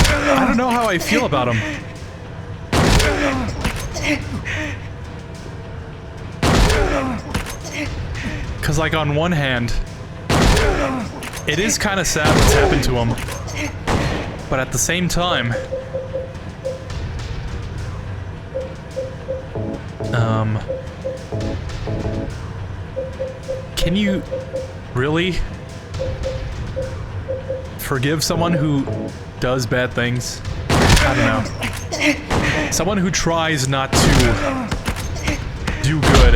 I don't know how I feel about him. Cause like on one hand, it is kind of sad what's happened to him. But at the same time, can you really forgive someone who does bad things? I don't know. Someone who tries not to do good.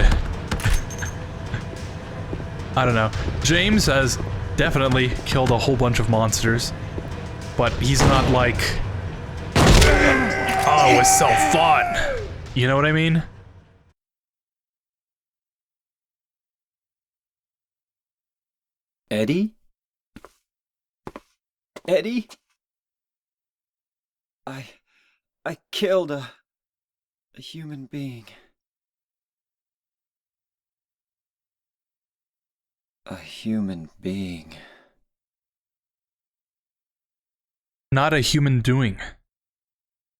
I don't know. James has definitely killed a whole bunch of monsters, but he's not like, oh, it was so fun. You know what I mean? Eddie? Eddie? I killed a human being. A human being. Not a human doing.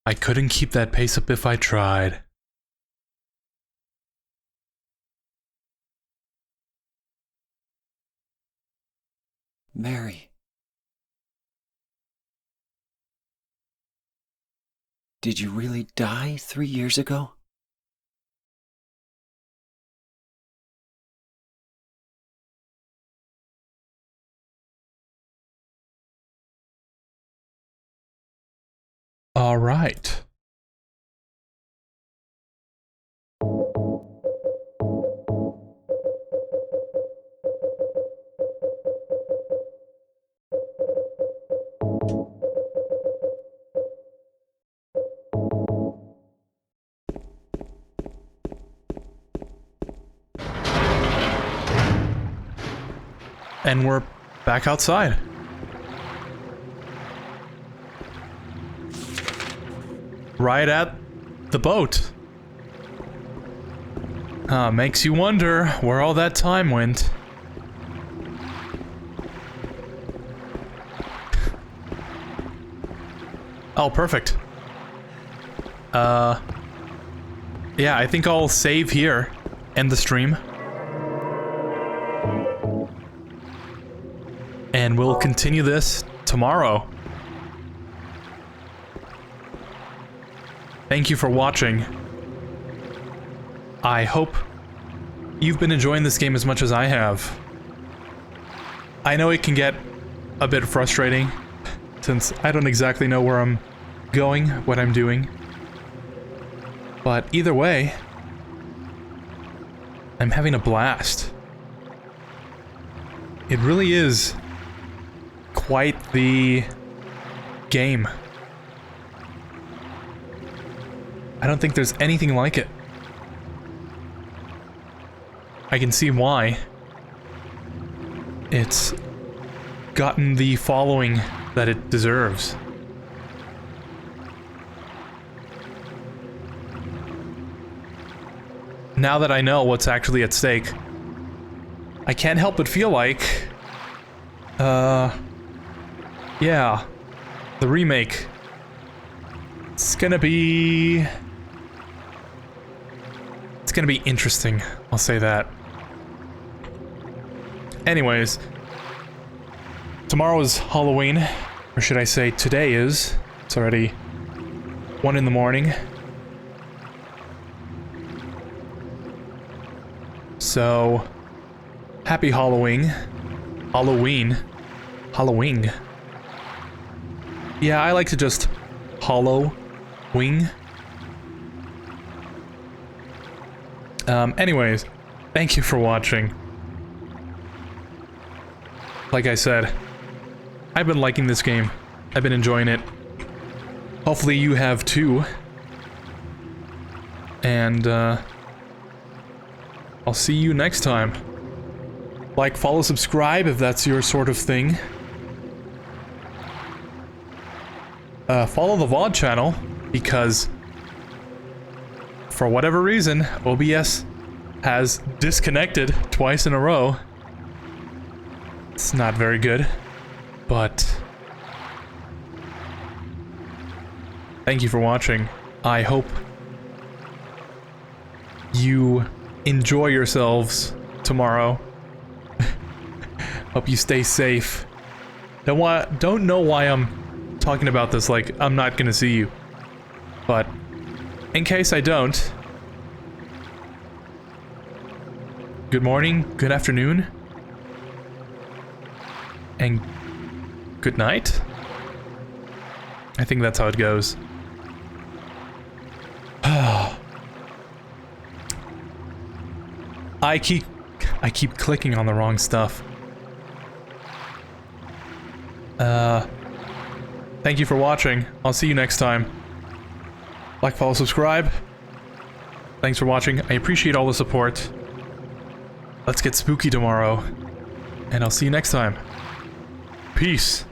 I couldn't keep that pace up if I tried. Mary. Did you really die 3 years ago? All right. And we're back outside. Right at the boat. Makes you wonder where all that time went. Oh, perfect. Yeah, I think I'll save here. End the stream. And we'll continue this tomorrow. Thank you for watching. I hope you've been enjoying this game as much as I have. I know it can get a bit frustrating, since I don't exactly know where I'm going, what I'm doing. But either way, I'm having a blast. It really is quite the game. I don't think there's anything like it. I can see why it's gotten the following that it deserves. Now that I know what's actually at stake, I can't help but feel like, yeah, the remake, it's gonna be interesting, I'll say that. Anyways, tomorrow is Halloween, or should I say today is. It's already 1 in the morning. So, happy Halloween. Halloween. Yeah, I like to just Halloween. Anyways, thank you for watching. Like I said, I've been liking this game. I've been enjoying it. Hopefully you have too. And, I'll see you next time. Like, follow, subscribe if that's your sort of thing. Follow the VOD channel, because for whatever reason, OBS has disconnected twice in a row. It's not very good, but thank you for watching. I hope you enjoy yourselves tomorrow. Hope you stay safe. Don't know why I'm talking about this like I'm not gonna see you. But in case I don't, good morning, good afternoon, and good night? I think that's how it goes. I keep clicking on the wrong stuff. Thank you for watching. I'll see you next time. Like, follow, subscribe. Thanks for watching. I appreciate all the support. Let's get spooky tomorrow. And I'll see you next time. Peace.